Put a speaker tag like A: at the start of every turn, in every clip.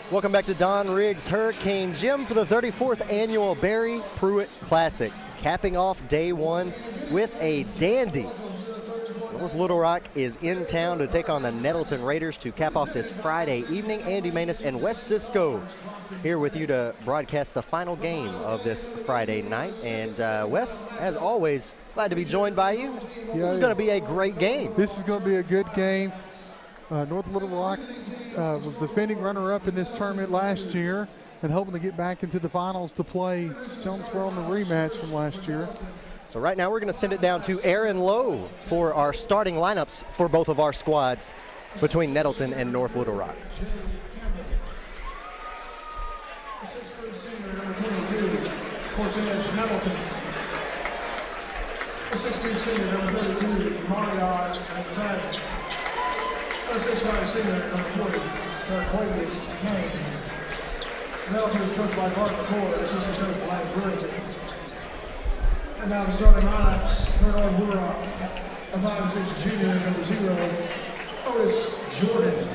A: Welcome back to Don Riggs Hurricane Gym for the 34th annual Barry Pruitt Classic, capping off day one with a dandy. North Little Rock is in town to take on the Nettleton Raiders to cap off this Friday evening. Andy Maness and Wes Cisco here with you to broadcast the final game of this Friday night. And Wes, as always, glad to be joined by you. This is going to be a great game.
B: This is going to be a good game. North Little Rock was defending runner-up in this tournament last year and hoping to get back into the finals to play Jonesboro in the rematch from last year.
A: So right now we're going to send it down to Aaron Lowe for our starting lineups for both of our squads between Nettleton and North Little Rock.
C: Cortez Nettleton. The 6'2" senior, number 32, Marion Tag. The 6'5" senior, number 40, Jarquavius Kane. Nettleton is coached by Bart McCoy, assistant coach Brian Brewington. And now the starting lineups for North Little Rock. A 5'6" junior, number 0, Otis Jordan.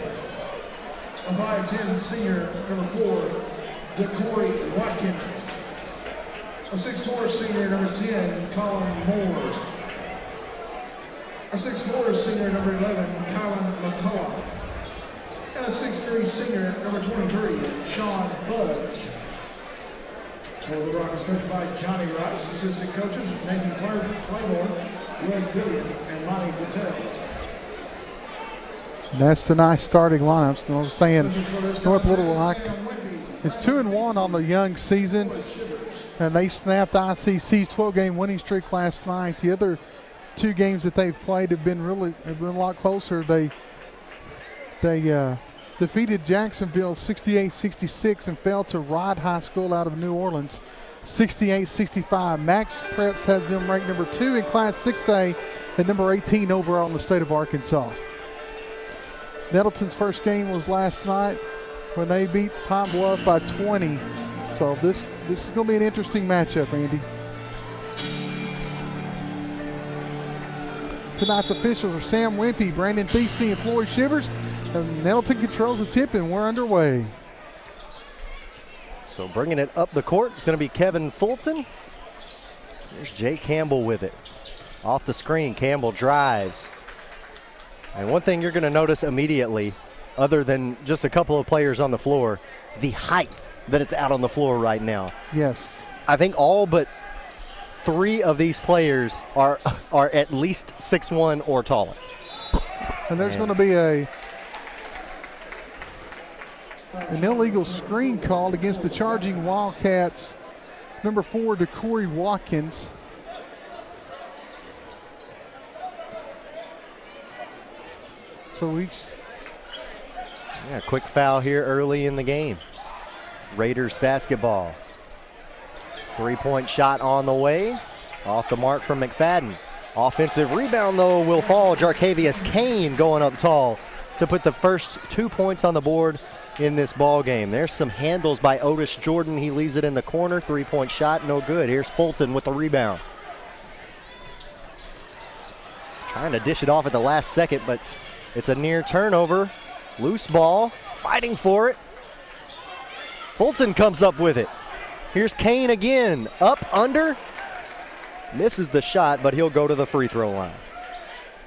C: A 5'10" senior, number 4, DeCory Watkins. A 6'4" senior, number 10, Colin Moore. A 6'4" senior, number 11, Colin McCullough. And a 6'3" senior, number 23, Sean Fudge. North Little Rock is coached by Johnny Rice, assistant coaches Nathan Claiborne, Wes Billion, and Monty Patel.
B: That's the nice starting lineups. I'm saying North Little Rock is 2-1 on the young season, and they snapped ICC's 12-game winning streak last night. The other two games that they've played have been a lot closer. They defeated Jacksonville 68-66 and fell to Rod High School out of New Orleans 68-65. Max Preps has them ranked number 2 in Class 6A and number 18 overall in the state of Arkansas. Nettleton's first game was last night when they beat Pine Bluff by 20. So this is going to be an interesting matchup, Andy. Tonight's officials are Sam Wimpy, Brandon Thiesey, and Floyd Shivers. And Nettleton controls the tip, and we're underway.
A: So bringing it up the court, it's going to be Kevin Fulton. There's Jay Campbell with it. Off the screen, Campbell drives. And one thing you're going to notice immediately, other than just a couple of players on the floor, the height that is out on the floor right now.
B: Yes.
A: I think all but 3 of these players are at least 6'1" or taller.
B: And there's going to be an illegal screen called against the charging Wildcats. Number 4, DeCory Watkins. So
A: quick foul here early in the game. Raiders basketball. 3-point shot on the way. Off the mark from McFadden. Offensive rebound, though, will fall. Jarquavius Kane going up tall to put the first 2 points on the board in this ball game. There's some handles by Otis Jordan. He leaves it in the corner. 3-point shot, no good. Here's Fulton with the rebound. Trying to dish it off at the last second, but it's a near turnover. Loose ball, fighting for it. Fulton comes up with it. Here's Kane again, up, under. Misses the shot, but he'll go to the free throw line.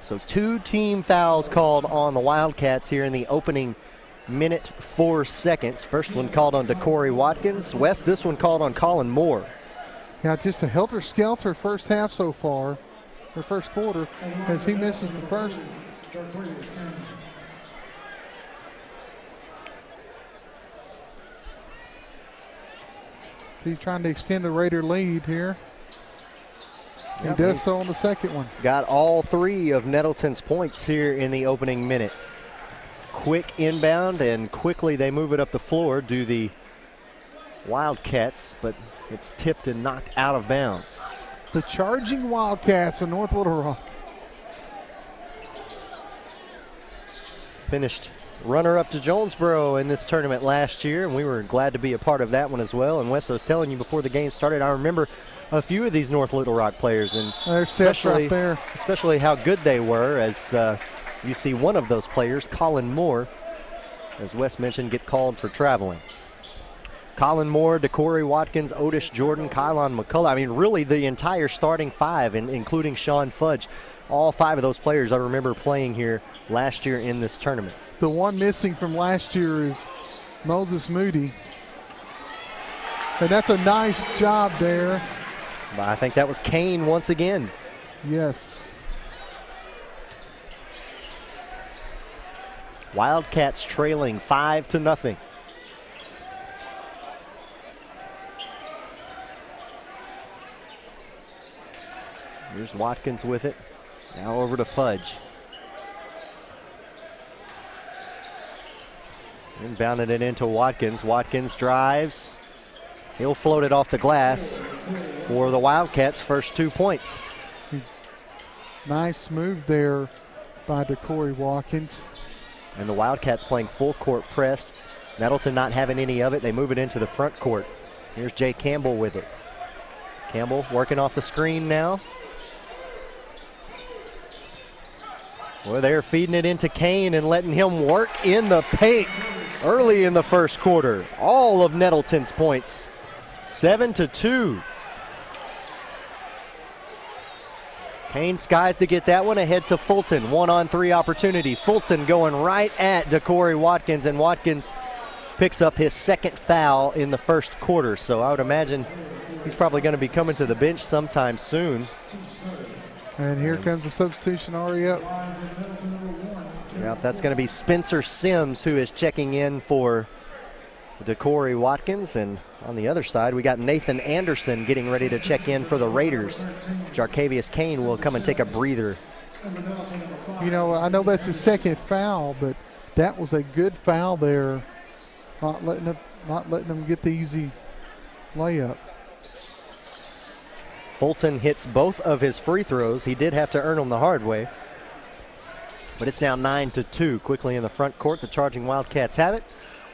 A: So 2 team fouls called on the Wildcats here in the opening minute 4 seconds. First one called on DeCory Watkins. Wes, this one called on Colin Moore.
B: Yeah, just a helter-skelter first half so far, or first quarter, as he misses the first. So he's trying to extend the Raider lead here. He does so on the second one.
A: Got all 3 of Nettleton's points here in the opening minute. Quick inbound, and quickly they move it up the floor, do the Wildcats, but it's tipped and knocked out of bounds.
B: The charging Wildcats of North Little Rock.
A: Finished runner-up to Jonesboro in this tournament last year, and we were glad to be a part of that one as well. And Wes, I was telling you before the game started, I remember a few of these North Little Rock players, and especially how good they were, as you see one of those players, Colin Moore, as Wes mentioned, get called for traveling. Colin Moore, DeCorey Watkins, Otis Jordan, Kylon McCullough. I mean, really the entire starting five, including Sean Fudge. All 5 of those players I remember playing here last year in this tournament.
B: The one missing from last year is Moses Moody. And that's a nice job there.
A: But I think that was Kane once again.
B: Yes.
A: Wildcats trailing 5-0. Here's Watkins with it. Now over to Fudge. Inbounded it into Watkins. Watkins drives. He'll float it off the glass for the Wildcats' first 2 points.
B: Nice move there by DeCorey Watkins.
A: And the Wildcats playing full court press. Nettleton not having any of it. They move it into the front court. Here's Jay Campbell with it. Campbell working off the screen now. Well, they're feeding it into Kane and letting him work in the paint early in the first quarter. All of Nettleton's points, 7-2. Kane skies to get that one ahead to Fulton. 1-on-3 opportunity. Fulton going right at DeCorey Watkins, and Watkins picks up his 2nd foul in the first quarter. So I would imagine he's probably going to be coming to the bench sometime soon.
B: And here comes the substitution already up.
A: Yep, that's going to be Spencer Sims who is checking in for DeCorey Watkins. And on the other side, we got Nathan Anderson getting ready to check in for the Raiders. Jarkavius Kane will come and take a breather.
B: You know, I know that's his 2nd foul, but that was a good foul there. Not letting them get the easy layup.
A: Fulton hits both of his free throws. He did have to earn them the hard way. But it's now 9-2. Quickly in the front court, the charging Wildcats have it.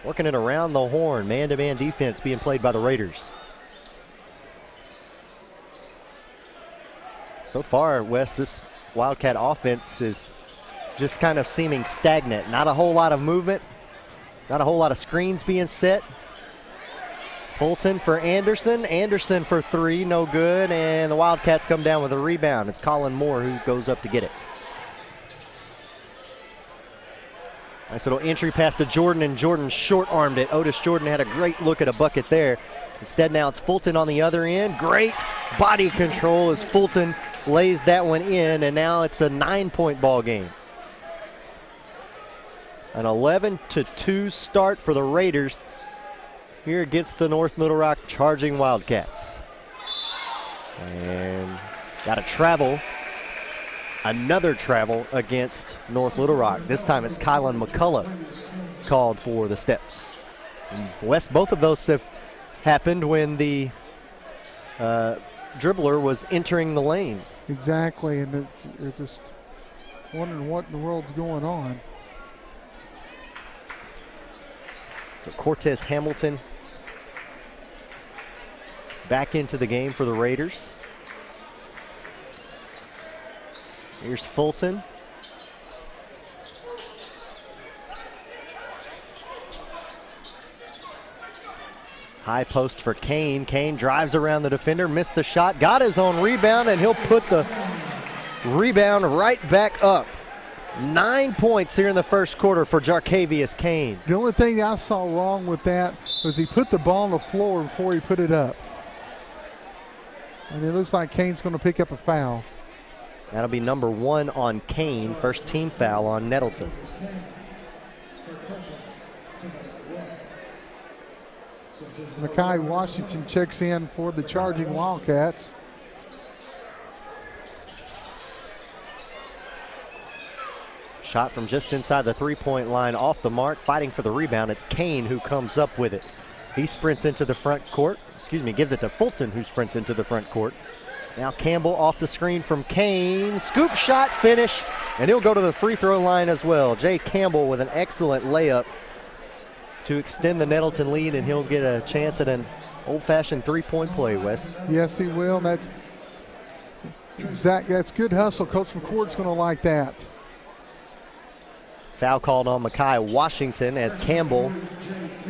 A: Working it around the horn. Man-to-man defense being played by the Raiders. So far, Wes, this Wildcat offense is just kind of seeming stagnant. Not a whole lot of movement. Not a whole lot of screens being set. Fulton for Anderson. Anderson for 3, no good. And the Wildcats come down with a rebound. It's Colin Moore who goes up to get it. Nice little entry pass to Jordan, and Jordan short-armed it. Otis Jordan had a great look at a bucket there. Instead, now it's Fulton on the other end. Great body control as Fulton lays that one in, and now it's a 9-point ball game. An 11-2 start for the Raiders here against the North Little Rock charging Wildcats. And got to travel. Another travel against North Little Rock. This time it's Kylan McCullough called for the steps. And West, both of those have happened when the dribbler was entering the lane.
B: Exactly, and you're just wondering what in the world's going on.
A: So Cortez Hamilton back into the game for the Raiders. Here's Fulton. High post for Kane. Kane drives around the defender, missed the shot, got his own rebound, and he'll put the rebound right back up. 9 points here in the first quarter for Jarkavius Kane.
B: The only thing I saw wrong with that was he put the ball on the floor before he put it up. And it looks like Kane's going to pick up a foul.
A: That'll be number 1 on Kane, first team foul on Nettleton.
B: Makai Washington checks in for the charging Wildcats.
A: Shot from just inside the three-point line, off the mark, fighting for the rebound. It's Kane who comes up with it. He sprints into the front court. Gives it to Fulton, who sprints into the front court. Now Campbell off the screen from Kane. Scoop shot, finish, and he'll go to the free throw line as well. Jay Campbell with an excellent layup to extend the Nettleton lead, and he'll get a chance at an old-fashioned three-point play, Wes.
B: Yes, he will. That's good hustle. Coach McCord's going to like that.
A: Foul called on Makai Washington as Campbell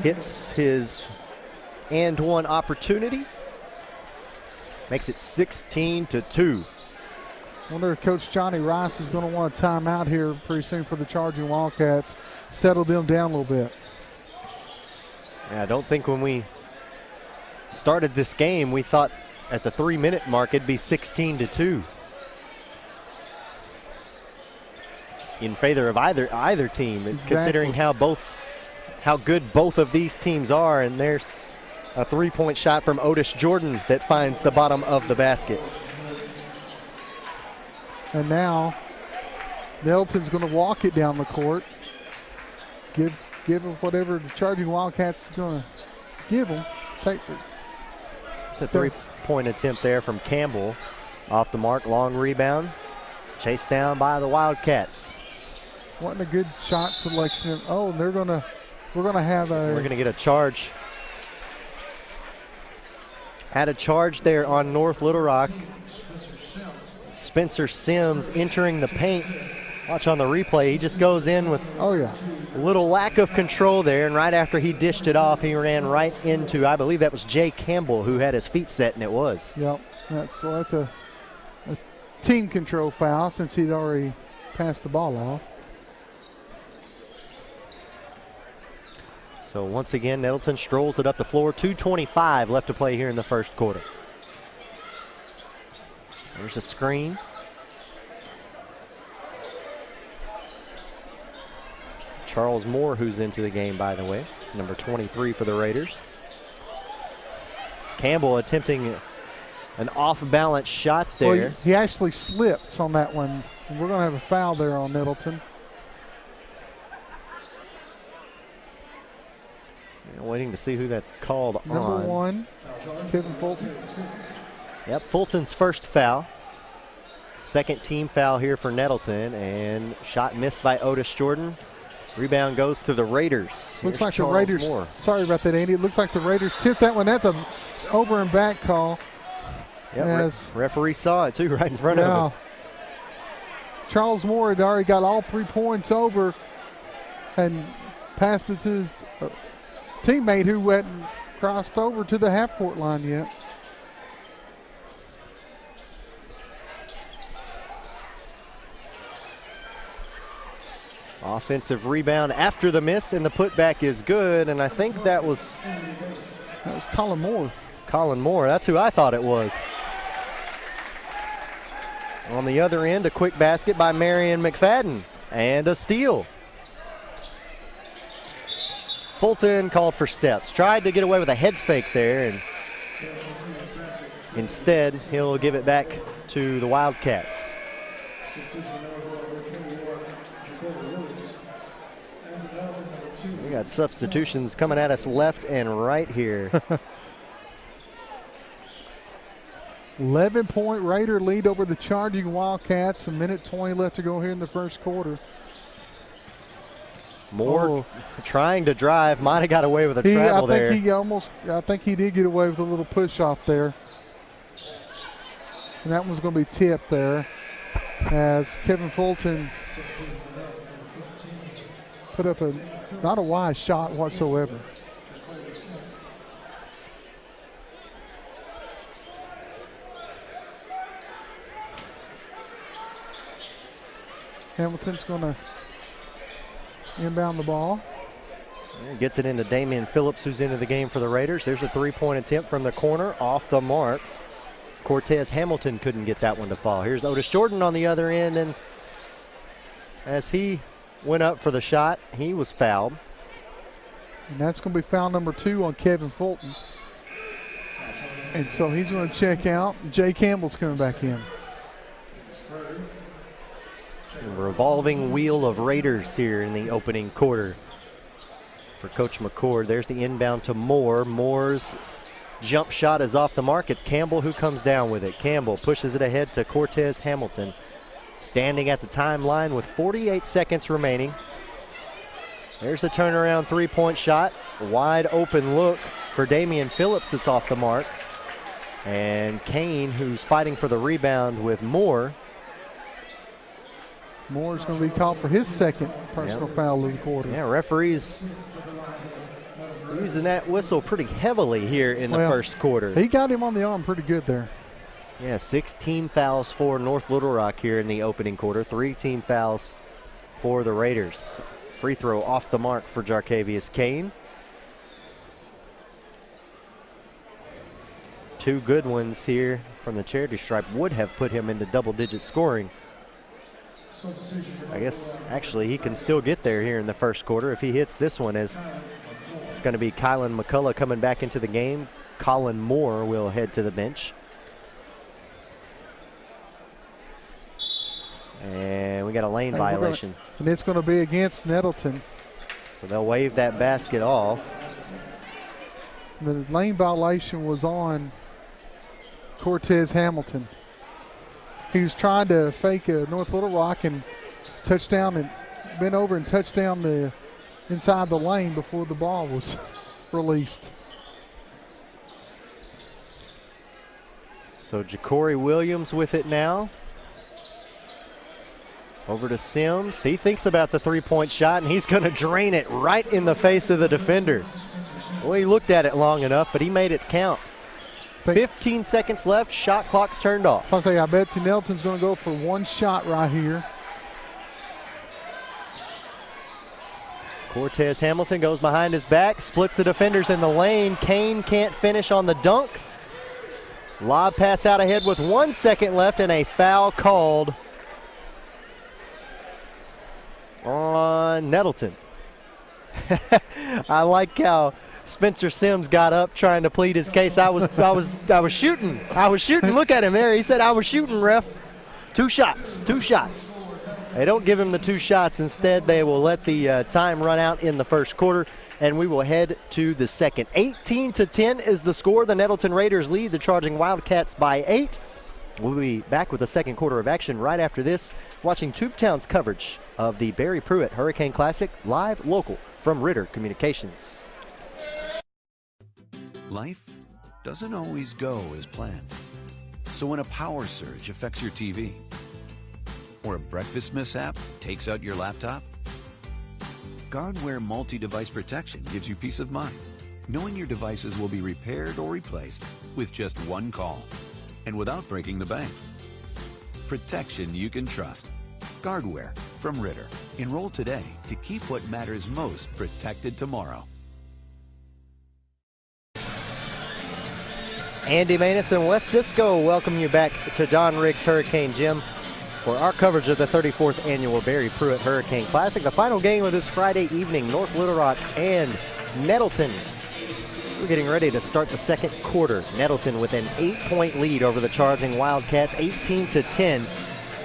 A: hits his and one opportunity. Makes it 16-2.
B: Wonder if Coach Johnny Rice is going to want a timeout here pretty soon for the Charging Wildcats. Settle them down a little bit.
A: Yeah, I don't think when we started this game we thought at the 3-minute mark it'd be 16-2 in favor of either team.
B: Exactly.
A: Considering how good both of these teams are. And there's a 3-point shot from Otis Jordan that finds the bottom of the basket.
B: And now Nettleton's going to walk it down the court. Give them whatever the Charging Wildcats is going to give them. Take it.
A: It's a 3-point attempt there from Campbell. Off the mark, long rebound. Chased down by the Wildcats.
B: Wasn't a good shot selection. Oh, we're going to have a.
A: We're going to get a charge. Had a charge there on North Little Rock. Spencer Sims entering the paint. Watch on the replay. He just goes in with a little lack of control there, and right after he dished it off, he ran right into, I believe that was Jay Campbell who had his feet set, and it was.
B: Yep, that's a team control foul since he'd already passed the ball off.
A: So once again, Nettleton strolls it up the floor. 2:25 left to play here in the first quarter. There's a screen. Charles Moore, who's into the game, by the way, number 23 for the Raiders. Campbell attempting an off-balance shot there.
B: Well, he actually slipped on that one. We're going to have a foul there on Nettleton.
A: Waiting to see who that's called on.
B: Number 1, Kevin Fulton.
A: Yep, Fulton's first foul. Second team foul here for Nettleton, and shot missed by Otis Jordan. Rebound goes to the Raiders.
B: Looks like the Raiders. Sorry about that, Andy. It looks like the Raiders tipped that one. That's a over and back call.
A: Yep, referee saw it too, right in front of him.
B: Charles Moore had already got all 3 points over and passed it to his teammate who hadn't crossed over to the half-court line yet.
A: Offensive rebound after the miss, and the putback is good, and I think that was
B: Colin Moore.
A: Colin Moore, that's who I thought it was. On the other end, a quick basket by Marion McFadden, and a steal. Fulton called for steps, tried to get away with a head fake there, and instead he'll give it back to the Wildcats. We got substitutions coming at us left and right here.
B: 11-point Raider lead over the Charging Wildcats. 1:20 left to go here in the first quarter.
A: Moore trying to drive, might have got away with a travel there.
B: I think he did get away with a little push off there. And that one's going to be tipped there as Kevin Fulton put up not a wise shot whatsoever. Hamilton's going to inbound the ball.
A: Gets it into Damian Phillips, who's into the game for the Raiders. There's a 3-point attempt from the corner, off the mark. Cortez Hamilton couldn't get that one to fall. Here's Otis Jordan on the other end, and as he went up for the shot, he was fouled.
B: And that's going to be foul number 2 on Kevin Fulton. And so he's going to check out. Jay Campbell's coming back in.
A: A revolving wheel of Raiders here in the opening quarter for Coach McCord. There's the inbound to Moore. Moore's jump shot is off the mark. It's Campbell who comes down with it. Campbell pushes it ahead to Cortez Hamilton. Standing at the timeline with 48 seconds remaining. There's a turnaround 3-point shot. Wide open look for Damian Phillips. It's off the mark. And Kane, who's fighting for the rebound with Moore.
B: Moore's going to be called for his second personal foul of the quarter.
A: Yeah, referees using that whistle pretty heavily here in the first quarter.
B: He got him on the arm pretty good there.
A: Yeah, 16 fouls for North Little Rock here in the opening quarter. 3 team fouls for the Raiders. Free throw off the mark for Jarkavius Kane. 2 good ones here from the charity stripe would have put him into double-digit scoring. I guess actually he can still get there here in the first quarter if he hits this one, as it's going to be Kylan McCullough coming back into the game. Colin Moore will head to the bench. And we got a lane violation.
B: And it's going to be against Nettleton.
A: So they'll wave that basket off.
B: The lane violation was on Cortez Hamilton. He was trying to fake a North Little Rock and touchdown and bent over and touched down the inside the lane before the ball was released.
A: So Ja'Cory Williams with it now. Over to Sims. He thinks about the three-point shot, and he's going to drain it right in the face of the defender. Well, he looked at it long enough, but he made it count. 15 seconds left. Shot clock's turned off.
B: I'll say, I bet you Nettleton's going to go for one shot right here.
A: Cortez Hamilton goes behind his back, splits the defenders in the lane. Kane can't finish on the dunk. Lob pass out ahead with 1 second left, and a foul called on Nettleton. I like how Spencer Sims got up trying to plead his case. I was shooting. Look at him there. He said, I was shooting, ref. 2 shots. They don't give him the 2 shots. Instead, they will let the time run out in the first quarter, and we will head to the second. 18-10 is the score. The Nettleton Raiders lead the Charging Wildcats by 8. We'll be back with the second quarter of action right after this, watching Tubetown's coverage of the Barry Pruitt Hurricane Classic, live local from Ritter Communications.
D: Life doesn't always go as planned. So when a power surge affects your TV, or a breakfast mishap takes out your laptop, Guardware multi-device protection gives you peace of mind, knowing your devices will be repaired or replaced with just one call, and without breaking the bank. Protection you can trust. Guardware from Ritter. Enroll today to keep what matters most protected tomorrow.
A: Andy Maness and Wes Cisco welcome you back to Don Riggs Hurricane Gym for our coverage of the 34th annual Barry Pruitt Hurricane Classic. The final game of this Friday evening, North Little Rock and Nettleton. We're getting ready to start the second quarter. Nettleton with an 8-point lead over the Charging Wildcats. 18-10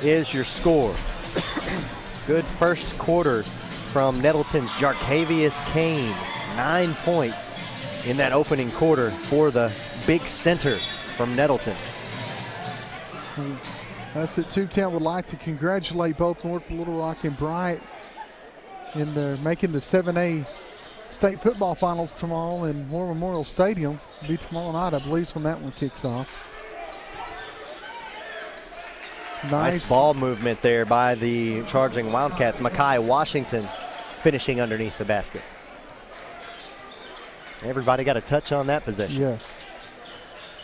A: is your score. Good first quarter from Nettleton's Jarkavius Kane. 9 points in that opening quarter for the big center from Nettleton.
B: That's it. Tubetown would like to congratulate both North Little Rock and Bryant in making the 7A state football finals tomorrow in War Memorial Stadium. It'll be tomorrow night, I believe, when that one kicks off.
A: Nice ball movement there by the Charging Wildcats. Makai Washington finishing underneath the basket. Everybody got a touch on that possession.
B: Yes.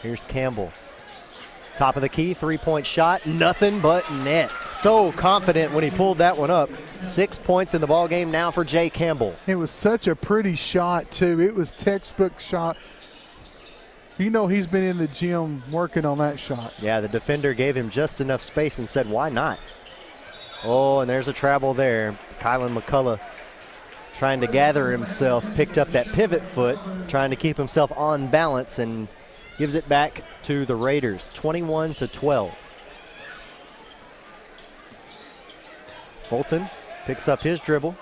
A: Here's Campbell. Top of the key, 3-point shot, nothing but net. So confident when he pulled that one up. 6 points in the ball game now for Jay Campbell.
B: It was such a pretty shot, too. It was textbook shot. You know he's been in the gym working on that shot.
A: Yeah, the defender gave him just enough space and said, why not? Oh, and there's a travel there. Kylan McCullough trying to gather himself, picked up that pivot foot, trying to keep himself on balance, and gives it back to the Raiders, 21-12. Fulton picks up his dribble.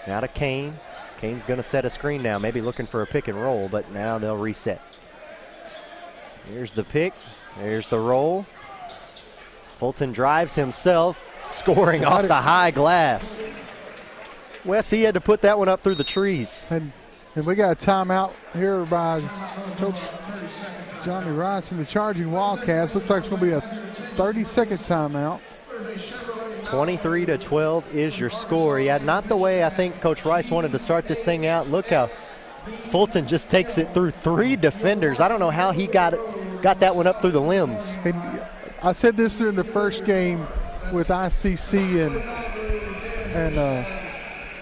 A: Now to Kane. Kane's going to set a screen now, maybe looking for a pick and roll, but now they'll reset. Here's the pick. There's the roll. Fulton drives himself, scoring off the high glass. Wes, he had to put that one up through the trees.
B: And we got a timeout here by Coach Johnny Rice and the Charging Wildcats. Looks like it's going to be a 30-second timeout.
A: 23-12 is your score. Yeah, not the way I think Coach Rice wanted to start this thing out. Look how Fulton just takes it through 3 defenders. I don't know how he got that one up through the limbs.
B: And I said this during the first game with ICC and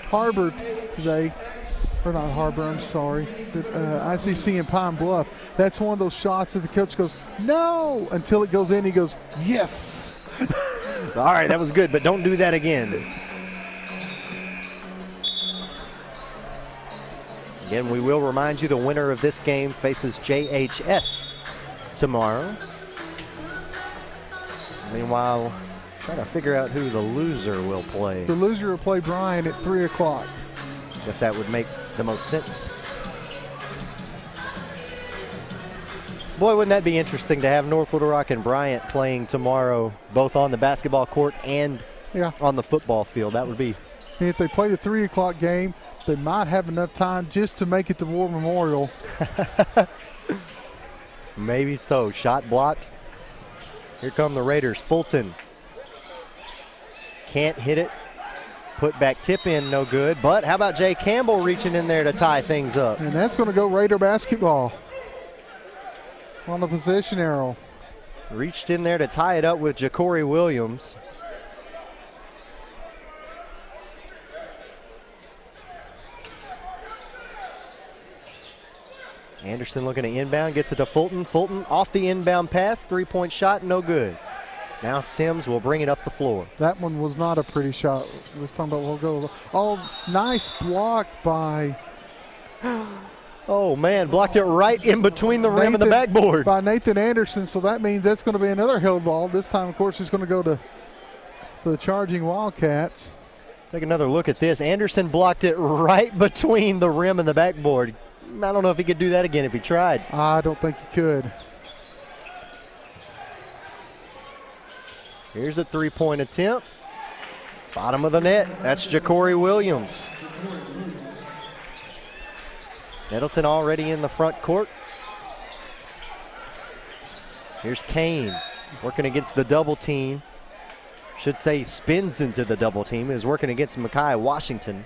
B: Harbor today. Or not Harbor, I'm sorry. But, ICC and Pine Bluff. That's one of those shots that the coach goes, no, until it goes in, he goes, yes.
A: All right, that was good, but don't do that again. Again, we will remind you the winner of this game faces JHS tomorrow. Meanwhile, trying to figure out who the loser will play.
B: The loser will play Bryan at 3 o'clock.
A: Guess that would make the most sense. Boy, wouldn't that be interesting to have North Little Rock and Bryant playing tomorrow, both on the basketball court and on the football field. That would be.
B: And if they play the 3 o'clock game, they might have enough time just to make it to War Memorial.
A: Maybe so. Shot blocked. Here come the Raiders. Fulton can't hit it. Put back tip in, no good. But how about Jay Campbell reaching in there to tie things up?
B: And that's going to go Raider basketball on the possession arrow.
A: Reached in there to tie it up with Ja'Cory Williams. Anderson looking to inbound, gets it to Fulton. Fulton off the inbound pass, 3-point shot, no good. Now Sims will bring it up the floor.
B: That one was not a pretty shot. We're talking about we'll go. Oh, nice block by.
A: Oh man, blocked it right in between the rim and the backboard.
B: By Nathan Anderson, so that means that's going to be another held ball. This time, of course, it's going to go to the charging Wildcats.
A: Take another look at this. Anderson blocked it right between the rim and the backboard. I don't know if he could do that again if he tried.
B: I don't think he could.
A: Here's a 3-point attempt. Bottom of the net. That's Ja'Cory Williams. Nettleton already in the front court. Here's Kane working against the double team. Should say spins into the double team. Is working against Makai Washington.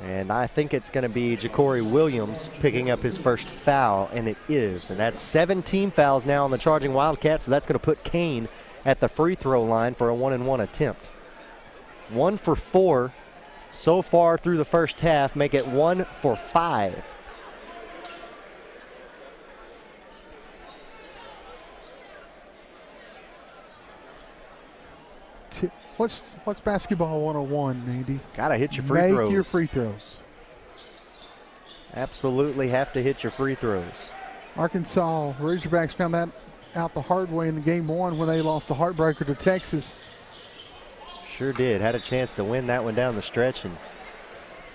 A: And I think it's going to be Ja'Cory Williams picking up his first foul, and it is. And that's 17 fouls now on the charging Wildcats, so that's going to put Kane at the free throw line for a 1-and-1 attempt. 1 for 4 so far through the first half, make it 1 for 5.
B: What's basketball 101, Andy?
A: Gotta hit your free throws.
B: Make your free throws.
A: Absolutely have to hit your free throws.
B: Arkansas Razorbacks found that out the hard way in the game 1 when they lost the heartbreaker to Texas.
A: Sure did. Had a chance to win that one down the stretch, and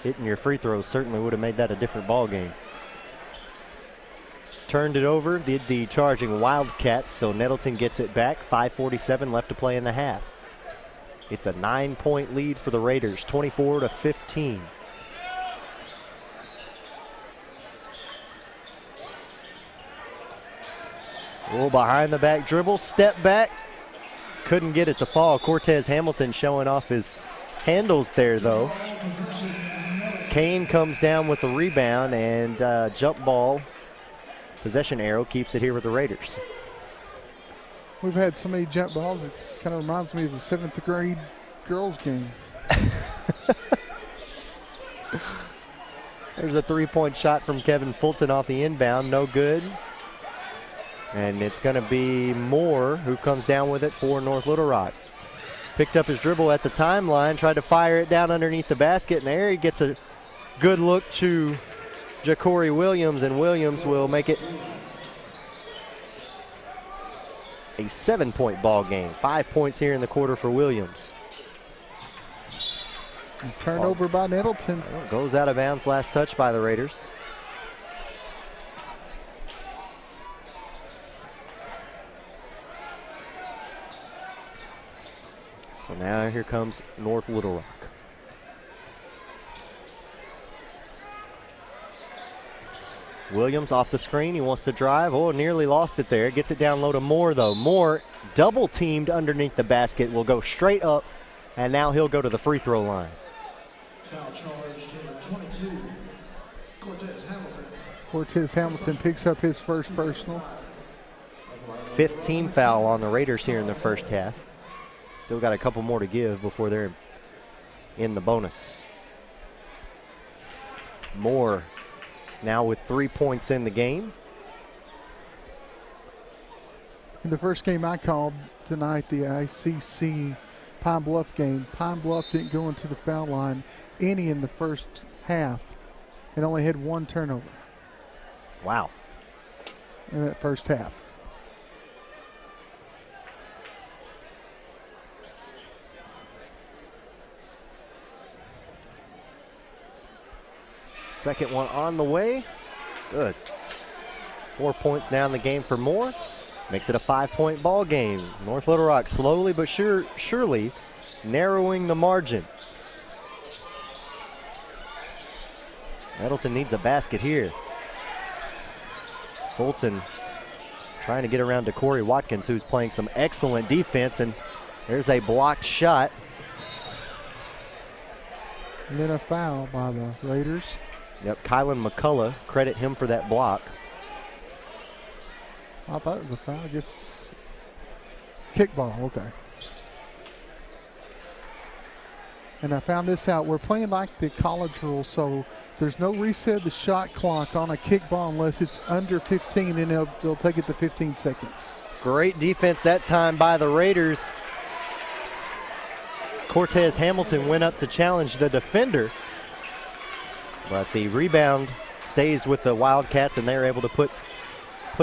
A: hitting your free throws certainly would have made that a different ball game. Turned it over, did the charging Wildcats, so Nettleton gets it back. 5:47 left to play in the half. It's a 9-point lead for the Raiders, 24-15. Oh, behind the back dribble, step back. Couldn't get it to fall. Cortez Hamilton showing off his handles there, though. Kane comes down with the rebound, and jump ball. Possession arrow keeps it here with the Raiders.
B: We've had so many jump balls, it kind of reminds me of the 7th grade girls game.
A: There's a 3-point shot from Kevin Fulton off the inbound, no good. And it's going to be Moore who comes down with it for North Little Rock. Picked up his dribble at the timeline, tried to fire it down underneath the basket, and there he gets a good look to Ja'Cory Williams, and Williams will make it a 7-point ball game. 5 points here in the quarter for Williams.
B: And turnover by Nettleton.
A: Goes out of bounds, last touch by the Raiders. So now here comes North Little Rock. Williams off the screen. He wants to drive. Oh, nearly lost it there. Gets it down low to Moore, though. Moore, double teamed underneath the basket, will go straight up, and now he'll go to the free throw line.
C: Foul charge, number 22, Cortez Hamilton.
B: Cortez Hamilton picks up his first personal.
A: 5th team foul on the Raiders here in the first half. Still got a couple more to give before they're in the bonus. Moore now with 3 points in the game.
B: In the first game I called tonight, the ICC Pine Bluff game, Pine Bluff didn't go into the foul line any in the first half and only had 1 turnover.
A: Wow.
B: In that first half.
A: Second one on the way. Good. 4 points now in the game for Moore. Makes it a 5-point ball game. North Little Rock slowly but surely narrowing the margin. Nettleton needs a basket here. Fulton trying to get around to Corey Watkins, who's playing some excellent defense, and there's a blocked shot.
B: And then a foul by the Raiders.
A: Yep, Kylan McCullough, credit him for that block.
B: I thought it was a foul, I guess. Kickball, okay. And I found this out. We're playing like the college rules, so there's no reset of the shot clock on a kickball unless it's under 15, and they'll take it to 15 seconds.
A: Great defense that time by the Raiders. Cortez Hamilton went up to challenge the defender, but the rebound stays with the Wildcats, and they're able to put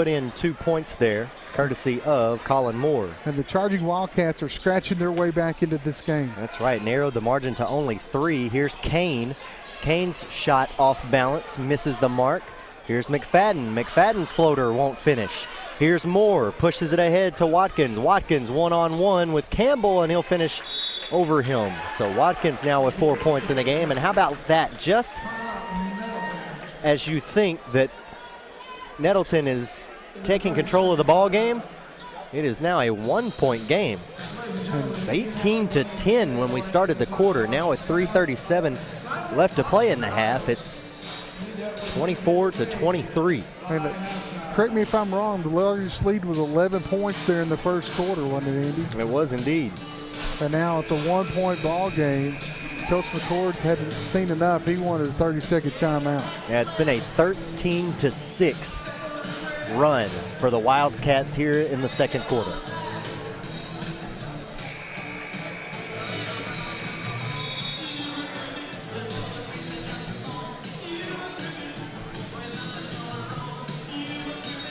A: in 2 points there, courtesy of Colin Moore.
B: And the charging Wildcats are scratching their way back into this game.
A: That's right, narrowed the margin to only 3. Here's Kane. Kane's shot off balance, misses the mark. Here's McFadden. McFadden's floater won't finish. Here's Moore, pushes it ahead to Watkins. Watkins one-on-one with Campbell, and he'll finish over him. So Watkins now with 4 points in the game. And how about that? Just as you think that Nettleton is taking control of the ball game, it is now a 1-point game. It's 18-10 when we started the quarter. Now with 3:37 left to play in the half, it's 24-23.
B: And correct me if I'm wrong, the largest lead was 11 points there in the first quarter, wasn't it, Andy?
A: It was indeed.
B: And now it's a 1-point ball game. Coach McCord hadn't seen enough. He wanted a 30-second timeout.
A: Yeah, it's been a 13-6 run for the Wildcats here in the second quarter.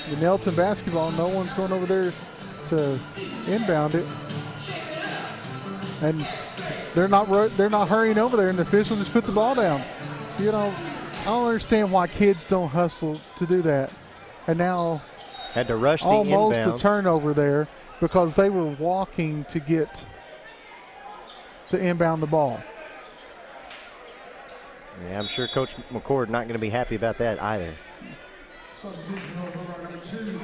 B: The Nettleton basketball, no one's going over there to inbound it. And they're not hurrying over there, and the official just put the ball down. You know, I don't understand why kids don't hustle to do that. And now
A: had to rush the
B: almost
A: inbound.
B: a turnover there because they were walking to get to inbound the ball.
A: Yeah, I'm sure Coach McCord not going to be happy about that either.
C: Substitution on number 2.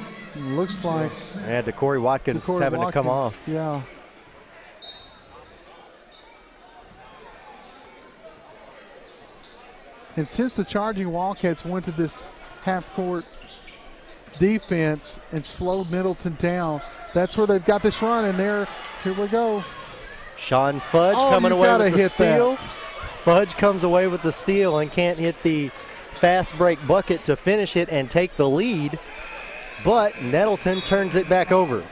B: Looks like
A: And to Corey Watkins having to come off.
B: Yeah. And since the charging Wildcats went to this half-court defense and slowed Nettleton down, that's where they've got this run. And there, here we go.
A: Sean Fudge coming
B: you
A: away
B: gotta
A: with the
B: hit
A: steal.
B: that.
A: Fudge comes away with the steal and can't hit the fast break bucket to finish it and take the lead. But Nettleton turns it back over.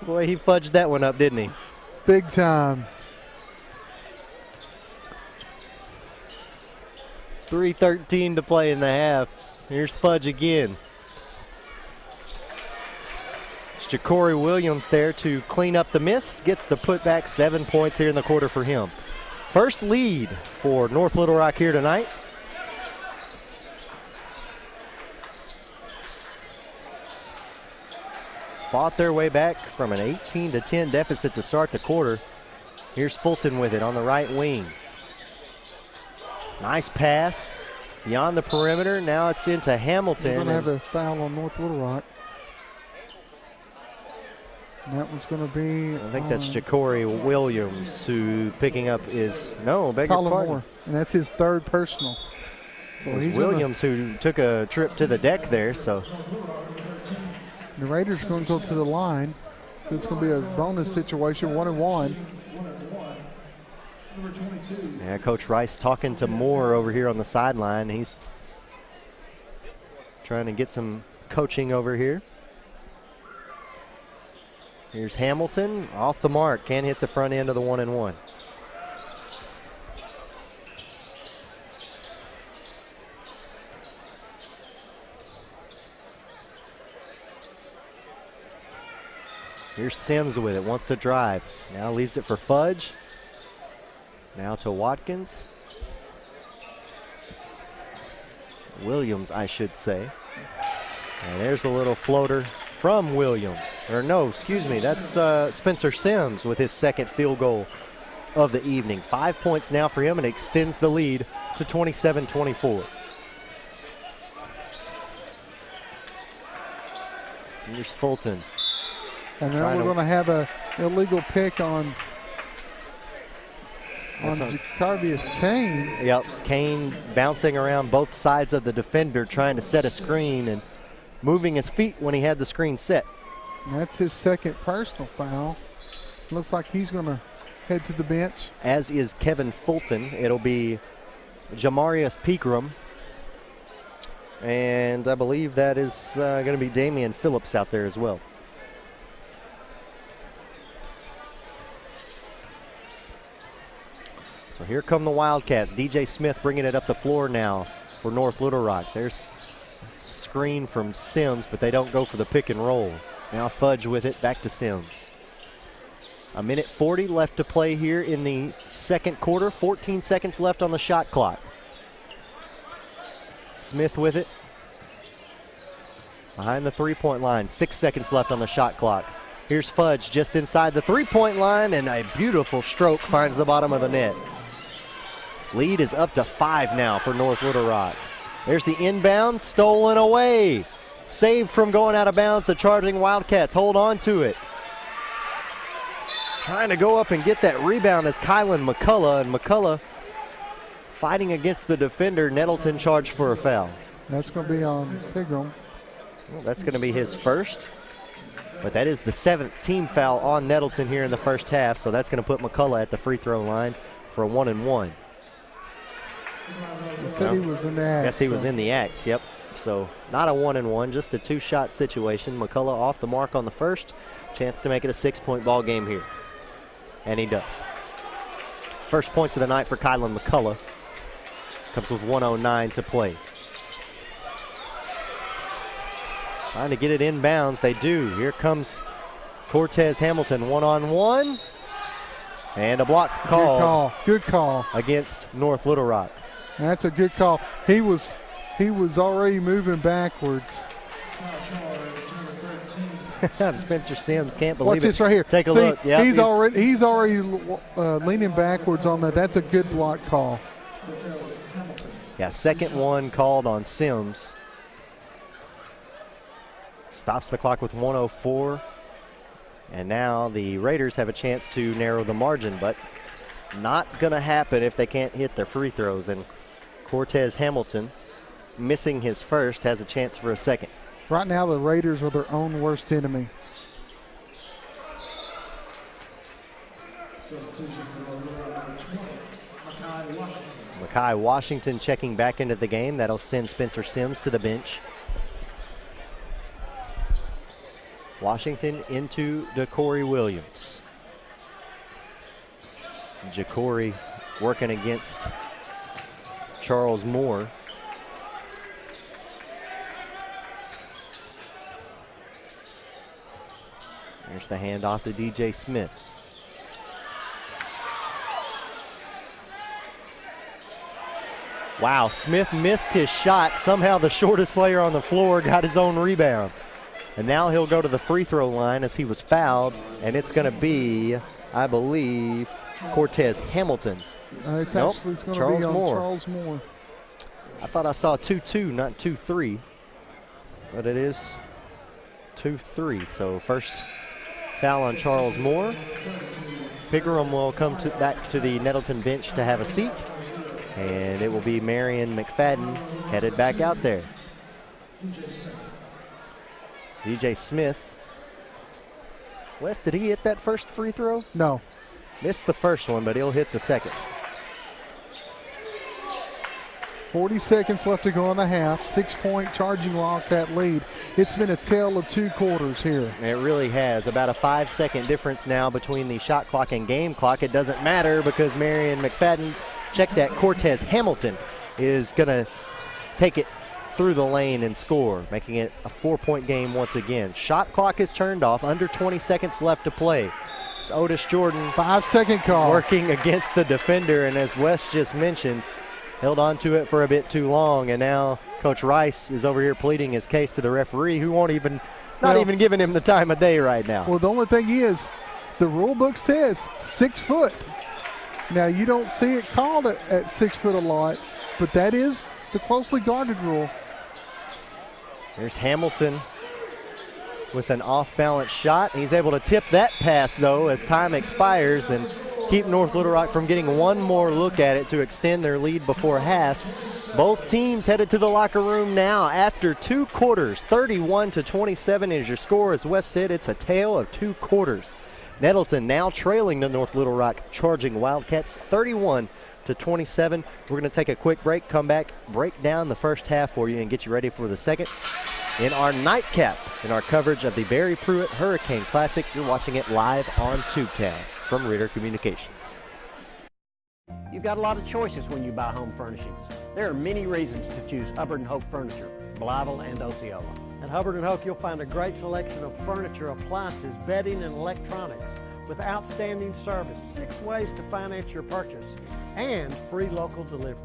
A: Boy, he fudged that one up, didn't he?
B: Big time.
A: 3:13 to play in the half. Here's Fudge again. It's Ja'Cory Williams there to clean up the miss. Gets the putback, 7 points here in the quarter for him. First lead for North Little Rock here tonight. Fought their way back from an 18-10 deficit to start the quarter. Here's Fulton with it on the right wing. Nice pass beyond the perimeter. Now it's into Hamilton.
B: We're going to have a foul on North Little Rock. And that one's going to be.
A: I think that's Ja'Cory Williams who picking up is beg your
B: Colin
A: pardon.
B: Moore, and that's his third personal. So
A: It was
B: he's
A: Williams who took a trip to the deck there. So
B: the Raiders are going to go to the line. It's going to be a bonus situation, 1-1.
A: yeah, Coach Rice talking to Moore over here on the sideline. He's trying to get some coaching over here. Here's Hamilton off the mark. Can't hit the front end of the 1-1. Here's Sims with it. Wants to drive. Now leaves it for Fudge. Now to Watkins. Williams, I should say. And there's a little floater from Williams. Or no, excuse me, that's Spencer Sims with his second field goal of the evening. 5 points now for him and extends the lead to 27-24. Here's Fulton.
B: And now we're going to have a illegal pick on Jacarvius Kane.
A: Yep, Kane bouncing around both sides of the defender trying to set a screen and moving his feet when he had the screen set.
B: And that's his second personal foul. Looks like he's going to head to the bench.
A: As is Kevin Fulton. It'll be Jamarius Pegram. And I believe that is going to be Damian Phillips out there as well. So here come the Wildcats. DJ Smith bringing it up the floor now for North Little Rock. There's a screen from Sims, but they don't go for the pick and roll. Now Fudge with it, back to Sims. 1:40 left to play here in the second quarter. 14 seconds left on the shot clock. Smith with it. Behind the three-point line. 6 seconds left on the shot clock. Here's Fudge just inside the three-point line, and a beautiful stroke finds the bottom of the net. Lead is up to 5 now for North Little Rock. There's the inbound, stolen away. Saved from going out of bounds. The charging Wildcats hold on to it. Trying to go up and get that rebound is Kylan McCullough, and McCullough fighting against the defender. Nettleton charged for a foul.
B: That's going to be on Pegram.
A: Well, that's going to be his first. But that is the 7th team foul on Nettleton here in the first half, so that's going to put McCullough at the free throw line for a 1-1.
B: He said he was in the act.
A: Yes, he was in the act, yep. So not a 1-1, just a two-shot situation. McCullough off the mark on the first. Chance to make it a 6-point ball game here. And he does. First points of the night for Kylan McCullough. Comes with 1:09 to play. Trying to get it inbounds. They do. Here comes Cortez Hamilton one-on-one. And a block call.
B: Good call.
A: Against North Little Rock.
B: That's a good call. He was already moving backwards.
A: Spencer Sims can't believe
B: Watch
A: it.
B: this right here.
A: Take a
B: See,
A: look. Yep,
B: he's already leaning backwards on that. That's a good block call.
A: Yeah, second one called on Sims. Stops the clock with 1:04. And now the Raiders have a chance to narrow the margin, but not going to happen if they can't hit their free throws. And Cortez Hamilton, missing his first, has a chance for a second.
B: Right now, the Raiders are their own worst enemy.
A: Makai Washington checking back into the game. That'll send Spencer Sims to the bench. Washington into Ja'Cory Williams. Ja'Cory working against Charles Moore. There's the handoff to DJ Smith. Wow, Smith missed his shot. Somehow the shortest player on the floor got his own rebound. And now he'll go to the free throw line as he was fouled. And it's going to be, I believe, Cortez Hamilton
B: It's
A: Nope,
B: actually going to
A: Charles
B: be on
A: Moore.
B: Charles Moore.
A: I thought I saw 2-2, not 2-3, but it is 2-3. So first foul on Charles Moore. Pigram will come back to the Nettleton bench to have a seat, and it will be Marion McFadden headed back out there. DJ Smith. Wes, did he hit that first free throw?
B: No.
A: Missed the first one, but he'll hit the second.
B: 40 seconds left to go in the half. 6-point charging Wildcat lead. It's been a tale of 2 quarters here.
A: It really has. About a 5-second difference now between the shot clock and game clock. It doesn't matter because Marion McFadden, check that, Cortez Hamilton is going to take it through the lane and score, making it a 4-point game once again. Shot clock is turned off. Under 20 seconds left to play. It's Otis Jordan
B: 5-second call.
A: working against the defender, and as Wes just mentioned, held on to it for a bit too long, and now Coach Rice is over here pleading his case to the referee, who won't even, not even giving him the time of day right now.
B: Well, the only thing is, the rule book says 6 foot. Now, you don't see it called at 6 foot a lot, but that is the closely guarded rule.
A: There's Hamilton with an off-balance shot. He's able to tip that pass, though, as time expires and keep North Little Rock from getting one more look at it to extend their lead before half. Both teams headed to the locker room now after 2 quarters. 31-27 is your score. As Wes said, it's a tale of 2 quarters. Nettleton now trailing the North Little Rock Charging Wildcats 31-27. We're going to take a quick break, come back, break down the first half for you, and get you ready for the second. In our nightcap, in our coverage of the Barry Pruitt Hurricane Classic, you're watching it live on Tubetown from Ritter Communications.
E: You've got a lot of choices when you buy home furnishings. There are many reasons to choose Hubbard & Hoke Furniture, Blytheville and Osceola. At Hubbard & Hoke, you'll find a great selection of furniture, appliances, bedding, and electronics with outstanding service, 6 ways to finance your purchase, and free local delivery.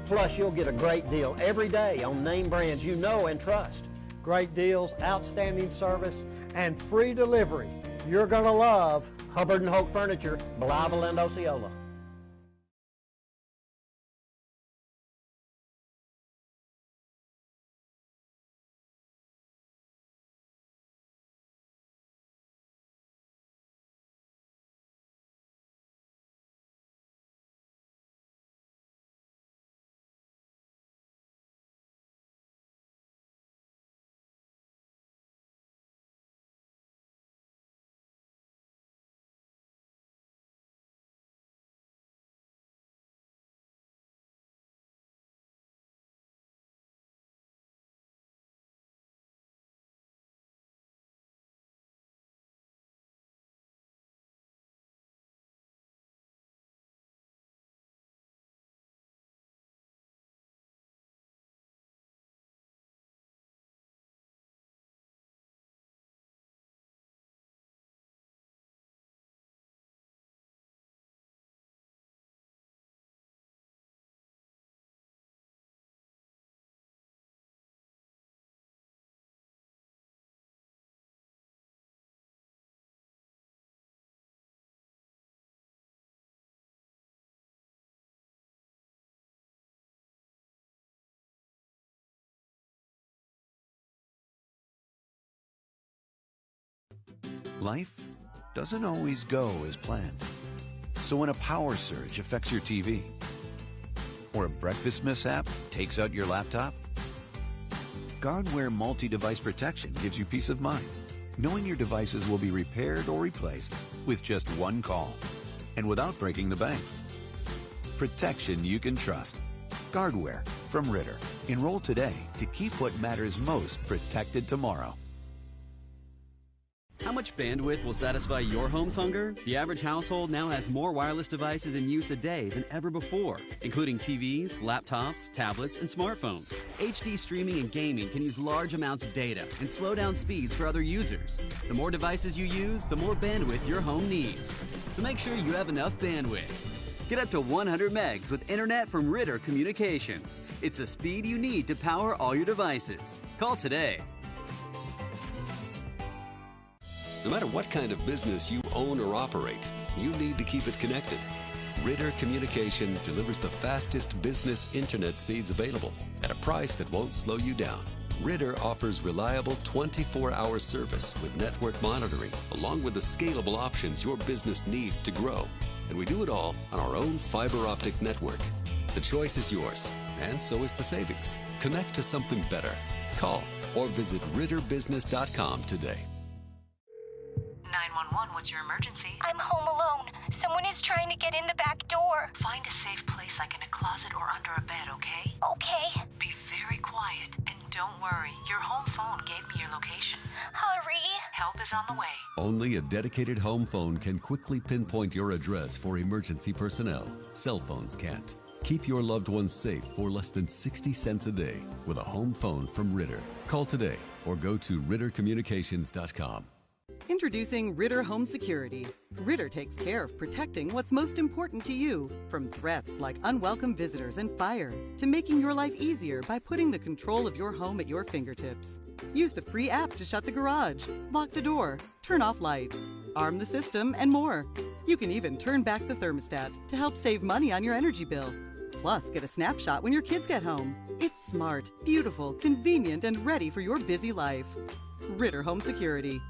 E: Plus, you'll get a great deal every day on name brands you know and trust. Great deals, outstanding service, and free delivery. You're going to love Hubbard & Hoke Furniture, Blytheville and Osceola.
D: Life doesn't always go as planned. So when a power surge affects your TV, or a breakfast mishap takes out your laptop, Guardware multi-device protection gives you peace of mind, knowing your devices will be repaired or replaced with just one call, and without breaking the bank. Protection you can trust. Guardware from Ritter. Enroll today to keep what matters most protected tomorrow.
F: How much bandwidth will satisfy your home's hunger? The average household now has more wireless devices in use a day than ever before, including TVs, laptops, tablets, and smartphones. HD streaming and gaming can use large amounts of data and slow down speeds for other users. The more devices you use, the more bandwidth your home needs. So make sure you have enough bandwidth. Get up to 100 megs with internet from Ritter Communications. It's the speed you need to power all your devices. Call today.
G: No matter what kind of business you own or operate, you need to keep it connected. Ritter Communications delivers the fastest business internet speeds available at a price that won't slow you down. Ritter offers reliable 24-hour service with network monitoring, along with the scalable options your business needs to grow. And we do it all on our own fiber optic network. The choice is yours, and so is the savings. Connect to something better. Call or visit RitterBusiness.com today.
H: 911, what's your emergency?
I: I'm home alone. Someone is trying to get in the back door.
H: Find a safe place like in a closet or under a bed, okay?
I: Okay.
H: Be very quiet and don't worry. Your home phone gave me your location.
I: Hurry.
H: Help is on the way.
G: Only a dedicated home phone can quickly pinpoint your address for emergency personnel. Cell phones can't. Keep your loved ones safe for less than 60 cents a day with a home phone from Ritter. Call today or go to RitterCommunications.com.
J: Introducing Ritter Home Security. Ritter takes care of protecting what's most important to you, from threats like unwelcome visitors and fire, to making your life easier by putting the control of your home at your fingertips. Use the free app to shut the garage, lock the door, turn off lights, arm the system, and more. You can even turn back the thermostat to help save money on your energy bill. Plus, get a snapshot when your kids get home. It's smart, beautiful, convenient, and ready for your busy life. Ritter Home Security.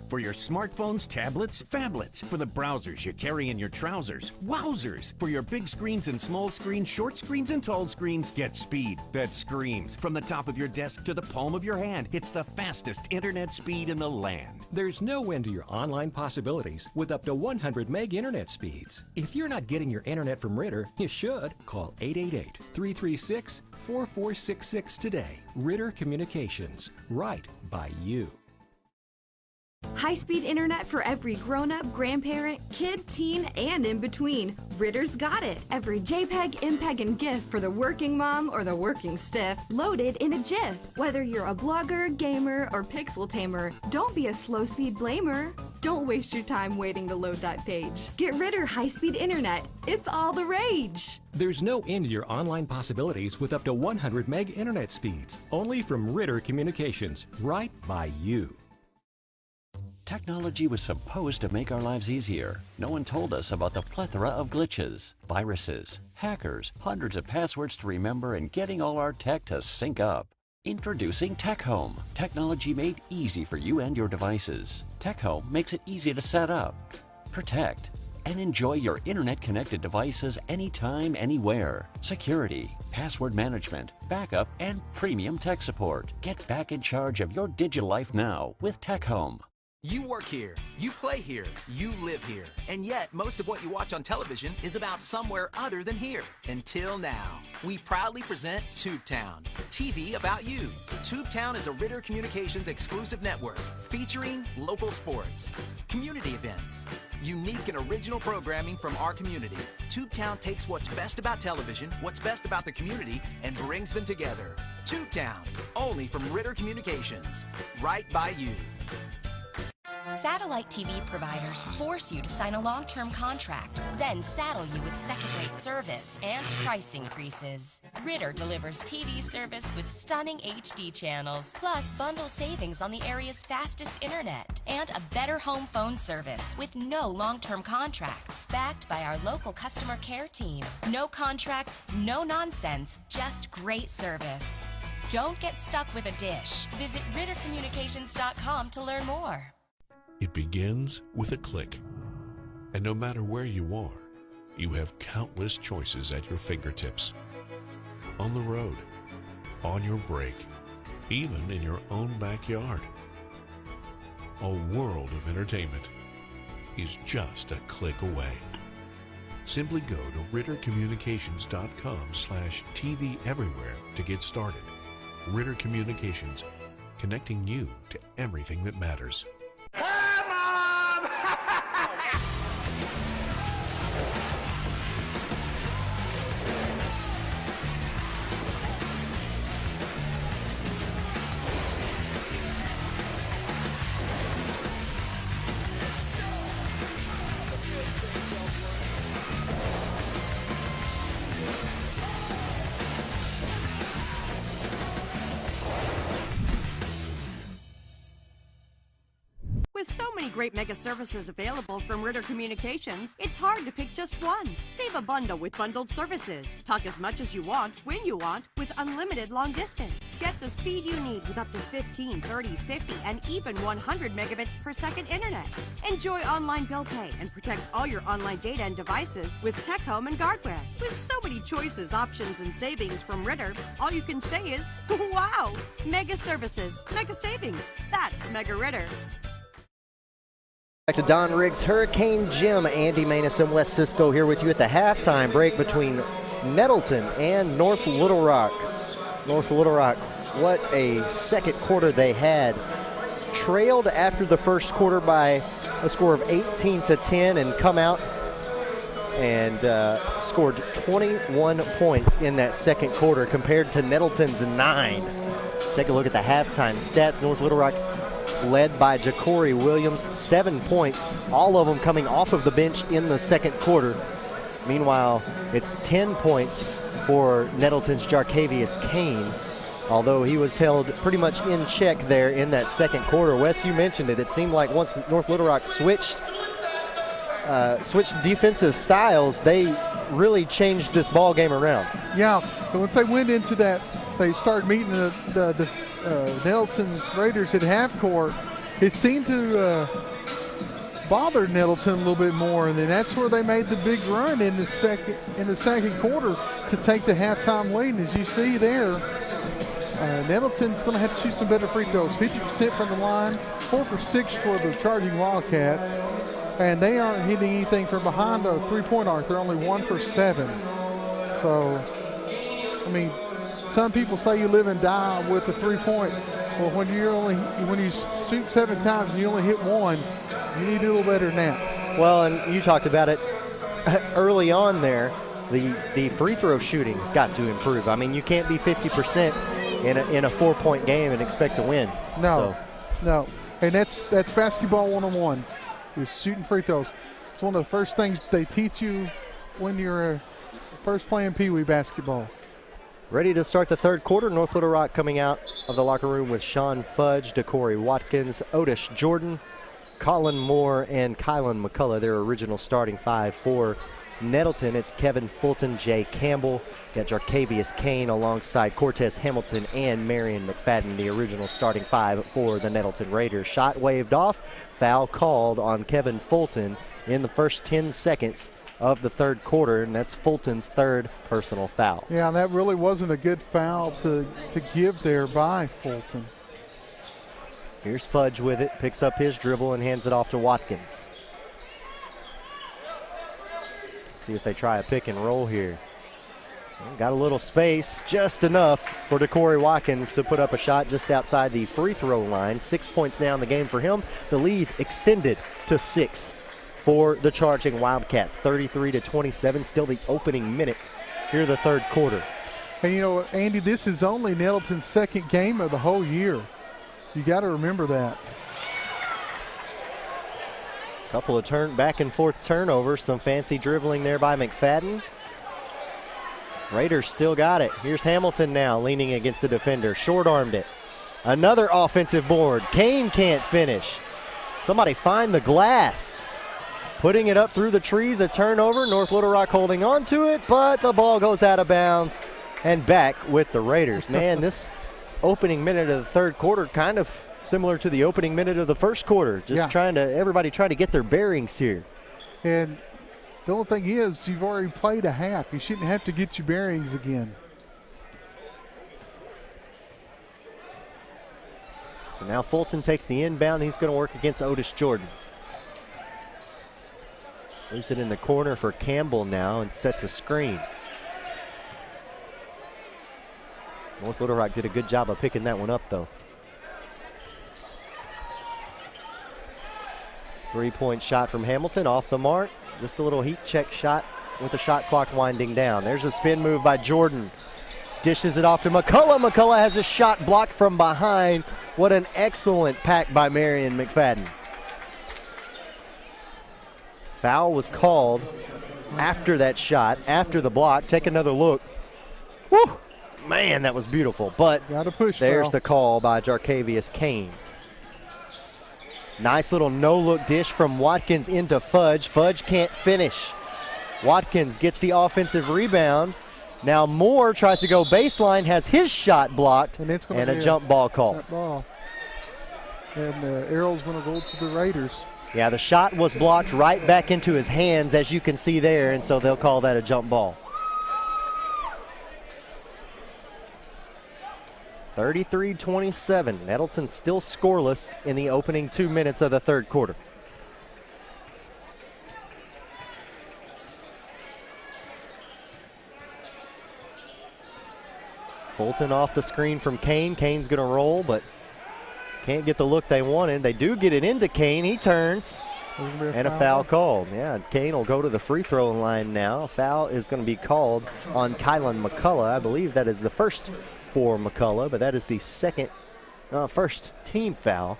K: For your smartphones, tablets, phablets. For the browsers you carry in your trousers. Wowzers! For your big screens and small screens, short screens and tall screens, get speed that screams. From the top of your desk to the palm of your hand, it's the fastest internet speed in the land.
L: There's no end to your online possibilities with up to 100 meg internet speeds. If you're not getting your internet from Ritter, you should. Call 888-336-4466 today. Ritter Communications. Right by you.
M: High-speed internet for every grown-up, grandparent, kid, teen, and in between. Ritter's got it. Every JPEG, MPEG, and GIF for the working mom or the working stiff, loaded in a GIF. Whether you're a blogger, gamer, or pixel tamer, don't be a slow-speed blamer. Don't waste your time waiting to load that page. Get Ritter high-speed internet. It's all the rage.
L: There's no end to your online possibilities with up to 100 meg internet speeds. Only from Ritter Communications. Right by you.
N: Technology was supposed to make our lives easier. No one told us about the plethora of glitches, viruses, hackers, hundreds of passwords to remember, and getting all our tech to sync up. Introducing Tech Home. Technology made easy for you and your devices. Tech Home makes it easy to set up, protect, and enjoy your internet-connected devices anytime, anywhere. Security, password management, backup, and premium tech support. Get back in charge of your digital life now with Tech Home.
O: You work here, you play here, you live here, and yet most of what you watch on television is about somewhere other than here. Until now, we proudly present Tubetown, TV about you. Tubetown is a Ritter Communications exclusive network featuring local sports, community events, unique and original programming from our community. Tubetown takes what's best about television, what's best about the community, and brings them together. Tubetown, only from Ritter Communications, right by you.
P: Satellite TV providers force you to sign a long-term contract, then saddle you with second-rate service and price increases. Ritter delivers TV service with stunning HD channels, plus bundle savings on the area's fastest internet, and a better home phone service with no long-term contracts, backed by our local customer care team. No contracts, no nonsense, just great service. Don't get stuck with a dish. Visit RitterCommunications.com to learn more.
Q: It begins with a click. And no matter where you are, you have countless choices at your fingertips. On the road, on your break, even in your own backyard. A world of entertainment is just a click away. Simply go to RitterCommunications.com/TV Everywhere to get started. Ritter Communications, connecting you to everything that matters.
R: With so many great mega services available from Ritter Communications, it's hard to pick just one. Save a bundle with bundled services. Talk as much as you want, when you want, with unlimited long distance. Get the speed you need with up to 15, 30, 50, and even 100 megabits per second internet. Enjoy online bill pay and protect all your online data and devices with Tech Home and Guardware. With so many choices, options, and savings from Ritter, all you can say is, wow! Mega services, mega savings. That's Mega Ritter.
A: Back to Don Riggs Hurricane Gym. Andy Manus and Wes Cisco here with you at the halftime break between Nettleton and North Little Rock. North Little Rock, what a second quarter they had. Trailed after the first quarter by a score of 18-10 and come out and scored 21 points in that second quarter compared to Nettleton's 9. Take a look at the halftime stats. North Little Rock led by Ja'Cory Williams, 7 points, all of them coming off of the bench in the second quarter. Meanwhile, it's 10 points for Nettleton's Jarkavius Kane, although he was held pretty much in check there in that second quarter. Wes, you mentioned it. It seemed like once North Little Rock switched defensive styles, they really changed this ball game around.
B: Yeah, but once they went into that, they started meeting the Nettleton Raiders at half court. It seemed to bother Nettleton a little bit more, and then that's where they made the big run in the second quarter to take the halftime lead. And as you see there, Nettleton's going to have to shoot some better free throws. 50% from the line, 4 for 6 for the Charging Wildcats, and they aren't hitting anything from behind the three-point arc. They're only 1 for 7. So, I mean, some people say you live and die with the three-point. Well, when you shoot 7 times and you only hit 1, you need to do a little better than that.
A: Well, and you talked about it early on there. The free throw shooting has got to improve. I mean, you can't be 50% in a 4-point game and expect to win.
B: No, and that's basketball 101. Is shooting free throws. It's one of the first things they teach you when you're first playing Pee Wee basketball.
A: Ready to start the third quarter. North Little Rock coming out of the locker room with Sean Fudge, Ja'Cory Watkins, Otis Jordan, Colin Moore, and Kylan McCullough, their original starting 5 for Nettleton. It's Kevin Fulton, Jay Campbell, got Jarkavius Kane alongside Cortez Hamilton and Marion McFadden, the original starting 5 for the Nettleton Raiders. Shot waved off, foul called on Kevin Fulton in the first 10 seconds of the third quarter, and that's Fulton's third personal foul.
B: Yeah, that really wasn't a good foul to give there by Fulton.
A: Here's Fudge with it, picks up his dribble and hands it off to Watkins. See if they try a pick and roll here. Got a little space, just enough for Ja'Cory Watkins to put up a shot just outside the free throw line. 6 points now in the game for him. The lead extended to 6 for the Charging Wildcats. 33-27, still the opening minute here the third quarter.
B: And you know, Andy, this is only Nettleton's second game of the whole year. You got to remember that.
A: Couple of back and forth turnovers, some fancy dribbling there by McFadden. Raiders still got it. Here's Hamilton now leaning against the defender, short-armed it. Another offensive board. Kane can't finish. Somebody find the glass. Putting it up through the trees, a turnover. North Little Rock holding on to it, but the ball goes out of bounds and back with the Raiders. Man, this opening minute of the third quarter kind of similar to the opening minute of the first quarter. Just everybody trying to get their bearings here.
B: And the only thing is, you've already played a half. You shouldn't have to get your bearings again.
A: So now Fulton takes the inbound. He's going to work against Otis Jordan. Leaves it in the corner for Campbell now and sets a screen. North Little Rock did a good job of picking that one up, though. 3-point shot from Hamilton, off the mark. Just a little heat check shot with the shot clock winding down. There's a spin move by Jordan. Dishes it off to McCullough. McCullough has a shot blocked from behind. What an excellent pack by Marion McFadden. Foul was called after that shot, after the block. Take another look. Woo! Man, that was beautiful. But
B: gotta push.
A: There's
B: foul.
A: The call by Jarkavius Kane. Nice little no-look dish from Watkins into Fudge. Fudge can't finish. Watkins gets the offensive rebound. Now Moore tries to go baseline, has his shot blocked, and a jump ball call.
B: Jump ball. And the arrow's going to go to the Raiders.
A: Yeah, the shot was blocked right back into his hands, as you can see there, and so they'll call that a jump ball. 33-27. Nettleton still scoreless in the opening 2 minutes of the third quarter. Fulton off the screen from Kane. Kane's going to roll, but can't get the look they wanted. They do get it into Kane. He turns, and a foul called. Yeah, Kane will go to the free throw line now. A foul is going to be called on Kylan McCullough. I believe that is the first for McCullough, but that is the first team foul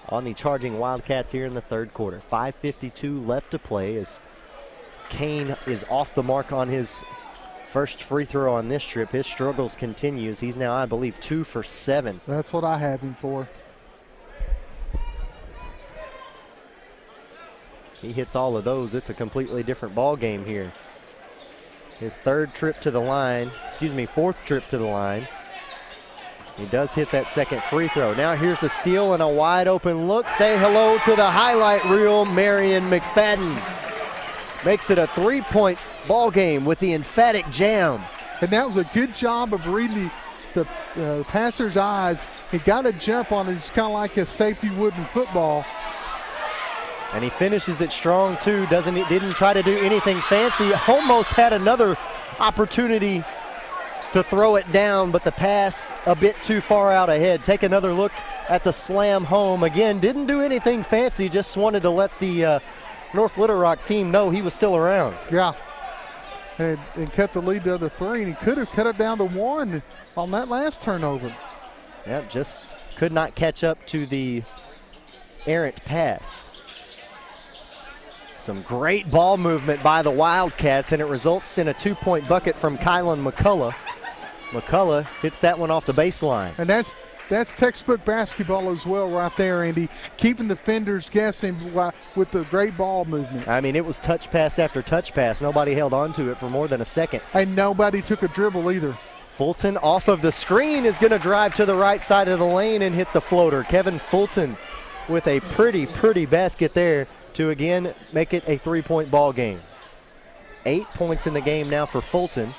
A: on the charging Wildcats here in the third quarter. 5:52 left to play as Kane is off the mark on his first free throw on this trip. His struggles continues. He's now, I believe, 2 for 7.
B: That's what I have him for.
A: He hits all of those. It's a completely different ball game here. His fourth trip to the line. He does hit that second free throw. Now here's a steal and a wide open look. Say hello to the highlight reel, Marion McFadden. Makes it a 3-point ball game with the emphatic jam.
B: And that was a good job of reading the passer's eyes. He got a jump on it. It's kind of like a safety would in football.
A: And he finishes it strong too. Didn't try to do anything fancy. Almost had another opportunity to throw it down, but the pass a bit too far out ahead. Take another look at the slam home. Again, didn't do anything fancy. Just wanted to let the North Little Rock team know he was still around.
B: Yeah. And cut the lead to the 3, and he could have cut it down to 1 on that last turnover.
A: Yep, just could not catch up to the errant pass. Some great ball movement by the Wildcats, and it results in a 2-point bucket from Kylan McCullough. McCullough hits that one off the baseline.
B: And that's textbook basketball as well right there, Andy. Keeping the defenders guessing with the great ball movement.
A: I mean, it was touch pass after touch pass. Nobody held on to it for more than a second.
B: And nobody took a dribble either.
A: Fulton off of the screen is going to drive to the right side of the lane and hit the floater. Kevin Fulton with a pretty basket there to again make it a 3-point ball game. 8 points in the game now for Fulton.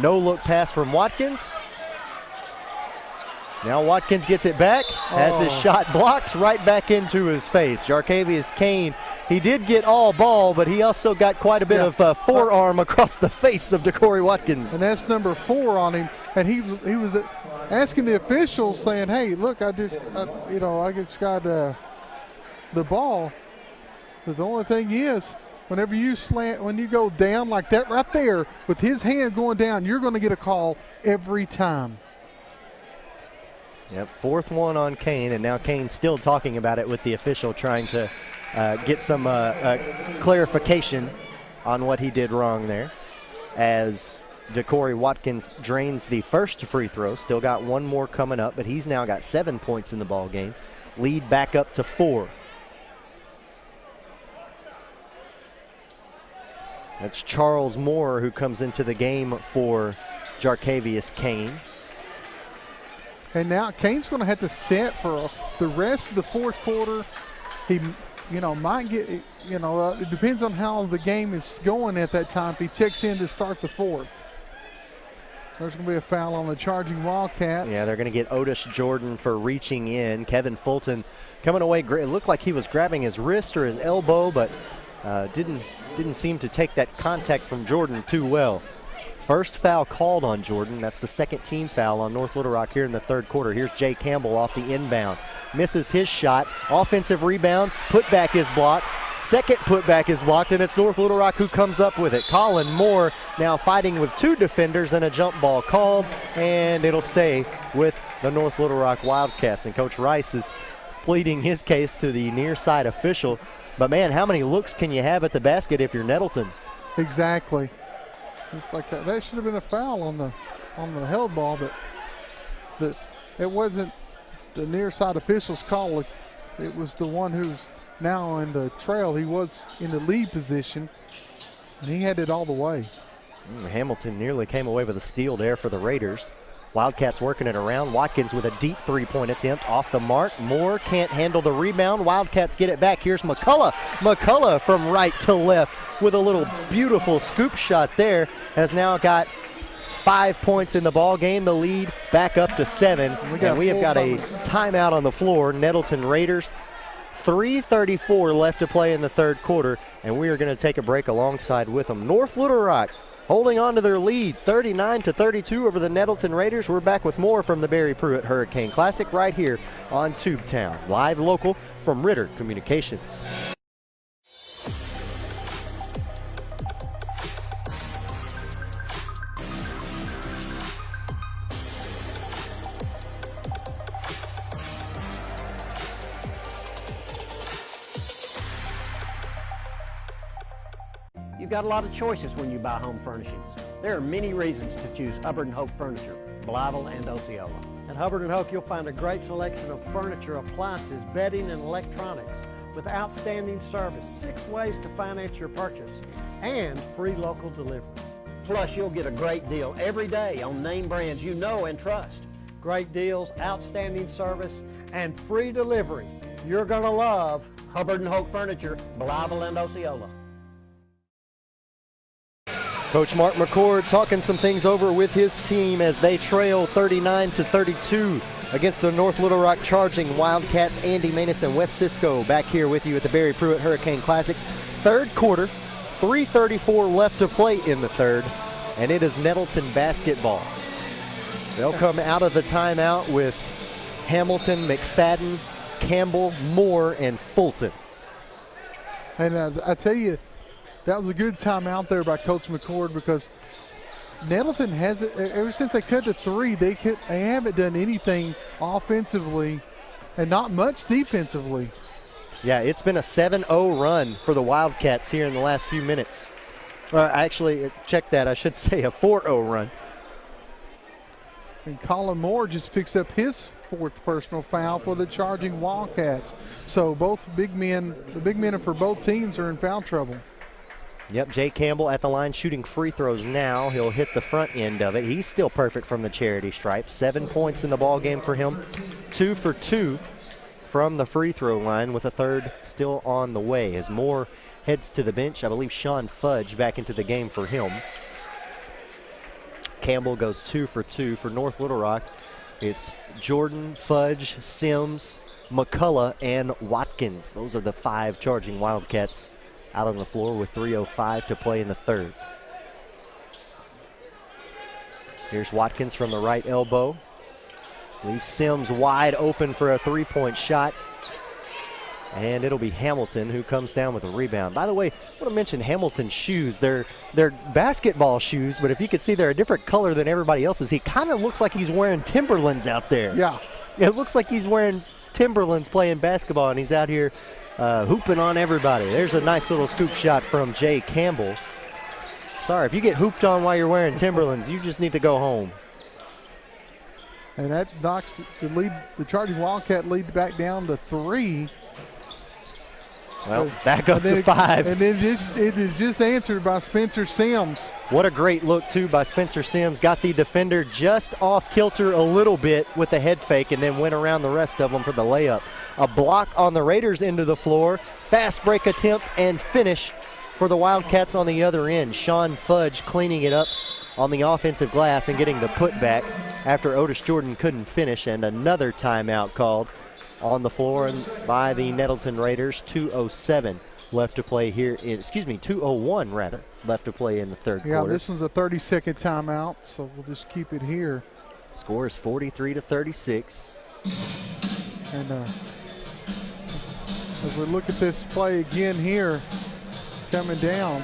A: No look pass from Watkins. Now Watkins gets it back, has his shot blocked right back into his face. Jarkavius Kane, he did get all ball, but he also got quite a bit of forearm across the face of DeCorey Watkins.
B: And that's number 4 on him. And he was asking the officials, saying, "Hey, look, I just got the ball." But the only thing is, whenever you when you go down like that right there, with his hand going down, you're going to get a call every time.
A: Yep, 4th one on Kane, and now Kane's still talking about it with the official, trying to get some clarification on what he did wrong there. As DeCorey Watkins drains the first free throw, still got one more coming up, but he's now got 7 points in the ball game. Lead back up to 4. That's Charles Moore who comes into the game for Jarkavius Kane.
B: And now Kane's going to have to set for the rest of the fourth quarter. He, might get, it depends on how the game is going at that time. If he checks in to start the fourth. There's going to be a foul on the charging Wildcats.
A: Yeah, they're going to get Otis Jordan for reaching in. Kevin Fulton coming away great. It looked like he was grabbing his wrist or his elbow, but didn't seem to take that contact from Jordan too well. First foul called on Jordan. That's the second team foul on North Little Rock here in the third quarter. Here's Jay Campbell off the inbound. Misses his shot. Offensive rebound. Putback is blocked. Second putback is blocked, and it's North Little Rock who comes up with it. Colin Moore now fighting with 2 defenders and a jump ball called, and it'll stay with the North Little Rock Wildcats. And Coach Rice is pleading his case to the near side official. But, man, how many looks can you have at the basket if you're Nettleton?
B: Exactly. It's like that. That should have been a foul on the held ball, but it wasn't the near side official's call. it was the one who's now in the trail. He was in the lead position, and he had it all the way.
A: Hamilton nearly came away with a steal there for the Raiders. Wildcats working it around. Watkins with a deep three-point attempt off the mark. Moore can't handle the rebound. Wildcats get it back. Here's McCullough. McCullough from right to left with a little beautiful scoop shot there. Has now got 5 points in the ball game. The lead back up to 7. And we have got a timeout on the floor. Nettleton Raiders. 3:34 left to play in the third quarter, and we are going to take a break alongside with them. North Little Rock holding on to their lead, 39-32 over the Nettleton Raiders. We're back with more from the Barry Pruitt Hurricane Classic right here on Tubetown. Live local from Ritter Communications.
E: You've got a lot of choices when you buy home furnishings. There are many reasons to choose Hubbard & Hoke Furniture, Blytheville and Osceola. At Hubbard & Hoke, you'll find a great selection of furniture, appliances, bedding, and electronics with outstanding service, 6 ways to finance your purchase, and free local delivery. Plus, you'll get a great deal every day on name brands you know and trust. Great deals, outstanding service, and free delivery. You're going to love Hubbard & Hoke Furniture, Blytheville and Osceola.
A: Coach Mark McCord talking some things over with his team as they trail 39-32 against the North Little Rock Charging Wildcats. Andy Maness and Wes Cisco back here with you at the Barry Pruitt Hurricane Classic. Third quarter, 3:34 left to play in the third, and it is Nettleton basketball. They'll come out of the timeout with Hamilton, McFadden, Campbell, Moore, and Fulton.
B: And I tell you, that was a good timeout there by Coach McCord, because Nettleton has it ever since they cut to 3. They haven't done anything offensively and not much defensively.
A: Yeah, it's been a 7-0 run for the Wildcats here in the last few minutes. Actually, check that. I should say a 4-0 run.
B: And Colin Moore just picks up his 4th personal foul for the Charging Wildcats. So both the big men for both teams are in foul trouble.
A: Yep, Jay Campbell at the line shooting free throws now. He'll hit the front end of it. He's still perfect from the charity stripe. 7 points in the ball game for him. 2 for 2 from the free throw line, with a third still on the way. As Moore heads to the bench, I believe Sean Fudge back into the game for him. Campbell goes 2 for 2 for North Little Rock. It's Jordan, Fudge, Sims, McCullough, and Watkins. Those are the 5 Charging Wildcats out on the floor with 3:05 to play in the third. Here's Watkins from the right elbow. Leaves Sims wide open for a 3-point shot. And it'll be Hamilton who comes down with a rebound. By the way, I want to mention Hamilton's shoes. They're basketball shoes, but if you could see, they're a different color than everybody else's. He kind of looks like he's wearing Timberlands out there.
B: Yeah.
A: It looks like he's wearing Timberlands playing basketball, and he's out here hooping on everybody. There's a nice little scoop shot from Jay Campbell. Sorry, if you get hooped on while you're wearing Timberlands, you just need to go home.
B: And that knocks the Charging Wildcat lead back down to 3.
A: Well, back up to 5.
B: And it is just answered by Spencer Sims.
A: What a great look, too, by Spencer Sims. Got the defender just off kilter a little bit with the head fake, and then went around the rest of them for the layup. A block on the Raiders' end of the floor. Fast break attempt and finish for the Wildcats on the other end. Sean Fudge cleaning it up on the offensive glass and getting the putback after Otis Jordan couldn't finish, and another timeout called on the floor by the Nettleton Raiders. 2:07 left to play here. 2:01 rather left to play in the third quarter.
B: Yeah, this one's a 30-second timeout, so we'll just keep it here.
A: Score is 43-36.
B: And as we look at this play again here, coming down.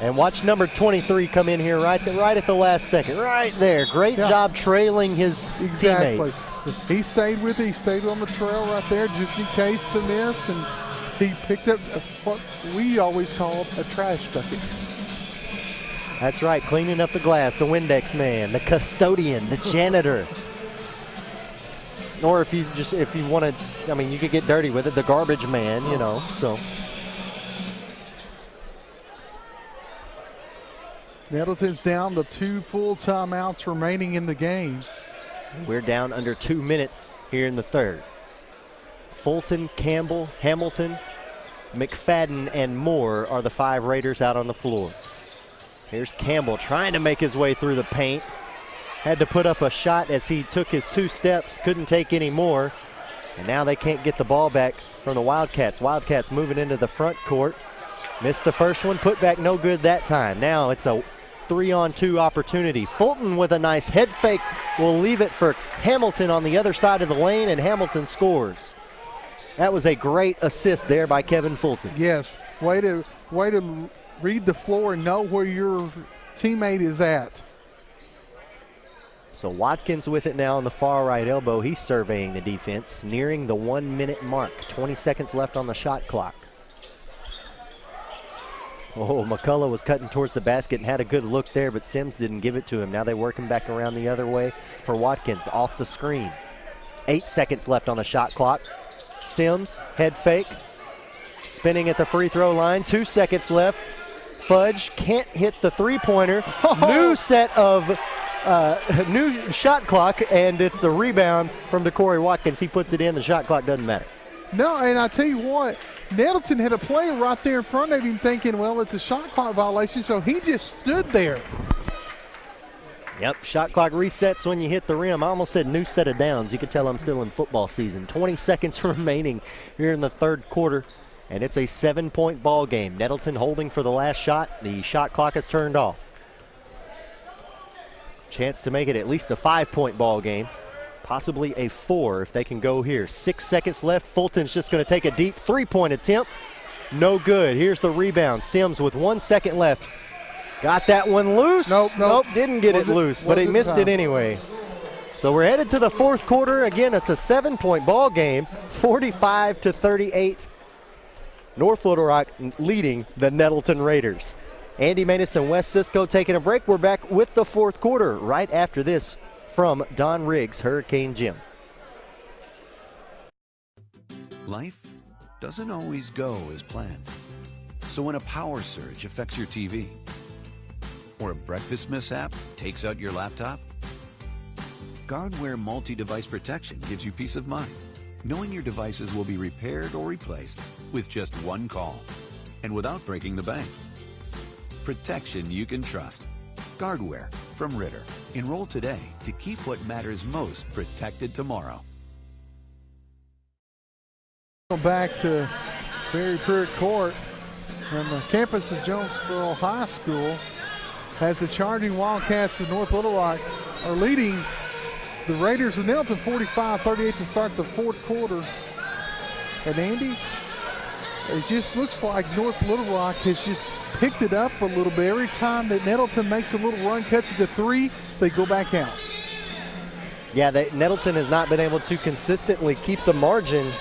A: And watch number 23 come in here right at the last second. Right there. Great job trailing his teammate.
B: He stayed with it. He stayed on the trail right there just in case to miss. And he picked up what we always called a trash bucket.
A: That's right. Cleaning up the glass. The Windex man. The custodian. The janitor. Or if you want to, I mean, you could get dirty with it, the garbage man, you know, so.
B: Nettleton's down to 2 full timeouts remaining in the game.
A: We're down under 2 minutes here in the third. Fulton, Campbell, Hamilton, McFadden, and Moore are the 5 Raiders out on the floor. Here's Campbell trying to make his way through the paint. Had to put up a shot as he took his 2 steps, couldn't take any more. And now they can't get the ball back from the Wildcats. Wildcats moving into the front court. Missed the first one, put back no good that time. Now it's a 3-on-2 opportunity. Fulton with a nice head fake will leave it for Hamilton on the other side of the lane, and Hamilton scores. That was a great assist there by Kevin Fulton.
B: Yes, way to read the floor and know where your teammate is at.
A: So Watkins with it now on the far right elbow. He's surveying the defense, nearing the 1-minute mark. 20 seconds left on the shot clock. Oh, McCullough was cutting towards the basket and had a good look there, but Sims didn't give it to him. Now they work him back around the other way for Watkins off the screen. 8 seconds left on the shot clock. Sims, head fake, spinning at the free throw line. 2 seconds left. Fudge can't hit the three-pointer. New set of new shot clock, and it's a rebound from DeCorey Watkins. He puts it in. The shot clock doesn't matter.
B: No, and I tell you what, Nettleton had a player right there in front of him thinking, well, it's a shot clock violation, so he just stood there.
A: Yep, shot clock resets when you hit the rim. I almost said new set of downs. You could tell I'm still in football season. 20 seconds remaining here in the third quarter, and it's a 7-point ball game. Nettleton holding for the last shot. The shot clock is turned off. Chance to make it at least a 5-point ball game. Possibly a 4 if they can go here. 6 seconds left. Fulton's just going to take a deep 3-point attempt. No good. Here's the rebound. Sims with 1 second left. Got that one loose. Nope, didn't get it loose, but he missed it anyway. So we're headed to the fourth quarter. Again, it's a 7-point ball game, 45-38. North Little Rock leading the Nettleton Raiders. Andy Maness and Wes Cisco taking a break. We're back with the fourth quarter right after this from Don Riggs Hurricane Gym.
D: Life doesn't always go as planned. So when a power surge affects your TV, or a breakfast mishap takes out your laptop, Guardware multi-device protection gives you peace of mind, knowing your devices will be repaired or replaced with just one call and without breaking the bank. Protection you can trust. Guardware from Ritter. Enroll today to keep what matters most protected tomorrow.
B: Back to Barry Pruitt Court, and the campus of Jonesboro High School as the charging Wildcats of North Little Rock are leading the Raiders of Nettleton 45-38 to start the fourth quarter. And Andy, it just looks like North Little Rock has just picked it up a little bit. Every time that Nettleton makes a little run, cuts it to 3, they go back out.
A: Yeah, Nettleton has not been able to consistently keep the margin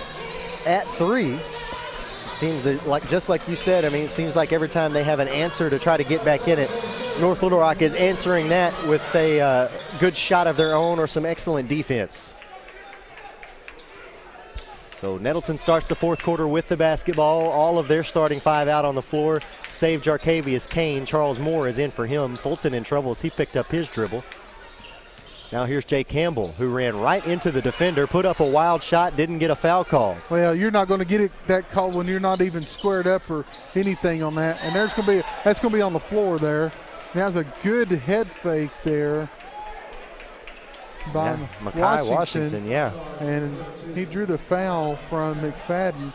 A: at 3. It seems like, just like you said, I mean, it seems like every time they have an answer to try to get back in it, North Little Rock is answering that with a good shot of their own or some excellent defense. So Nettleton starts the fourth quarter with the basketball. All of their starting 5 out on the floor, save Jarkavius Kane. Charles Moore is in for him. Fulton in trouble as he picked up his dribble. Now here's Jay Campbell, who ran right into the defender, put up a wild shot, didn't get a foul call.
B: Well, you're not going to get that call when you're not even squared up or anything on that. And that's going to be on the floor there. Now's a good head fake there by
A: Washington, yeah.
B: And he drew the foul from McFadden,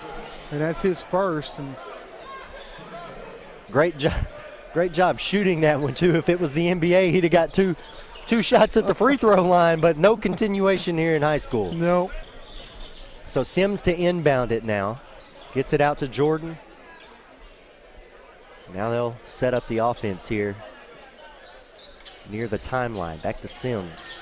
B: and that's his first. And
A: great job shooting that one too. If it was the NBA, he'd have got two shots at the free throw line, but no continuation here in high school.
B: No.
A: So Sims to inbound it now. Gets it out to Jordan. Now they'll set up the offense here near the timeline. Back to Sims.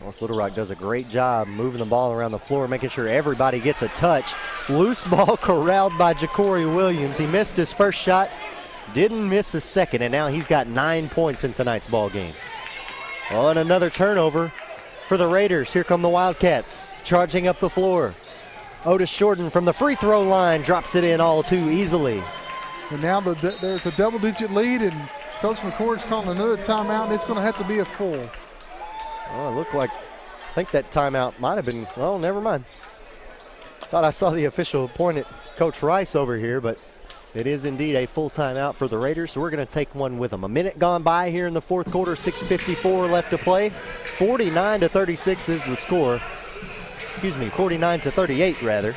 A: Well, North Little Rock does a great job moving the ball around the floor, making sure everybody gets a touch. Loose ball corralled by Ja'Cory Williams. He missed his first shot, didn't miss his second, and now he's got 9 points in tonight's ball game. Oh, and another turnover for the Raiders. Here come the Wildcats, charging up the floor. Otis Jordan from the free throw line drops it in all too easily.
B: And now there's a double-digit lead, and Coach McCord's calling another timeout, and it's going to have to be a full.
A: Oh, it looked like, I think that timeout might have been, well, never mind. Thought I saw the official point at Coach Rice over here, but it is indeed a full timeout for the Raiders, so we're going to take one with them. A minute gone by here in the fourth quarter, 6:54 left to play. 49-36 is the score. Excuse me, 49-38 rather.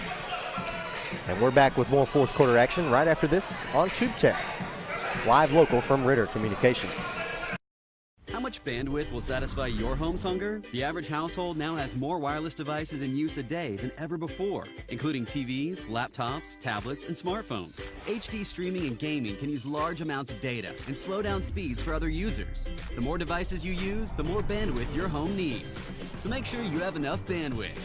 A: And we're back with more fourth quarter action right after this on Tubetown. Live local from Ritter Communications.
F: How much bandwidth will satisfy your home's hunger? The average household now has more wireless devices in use a day than ever before, including TVs, laptops, tablets, and smartphones. HD streaming and gaming can use large amounts of data and slow down speeds for other users. The more devices you use, the more bandwidth your home needs. So make sure you have enough bandwidth.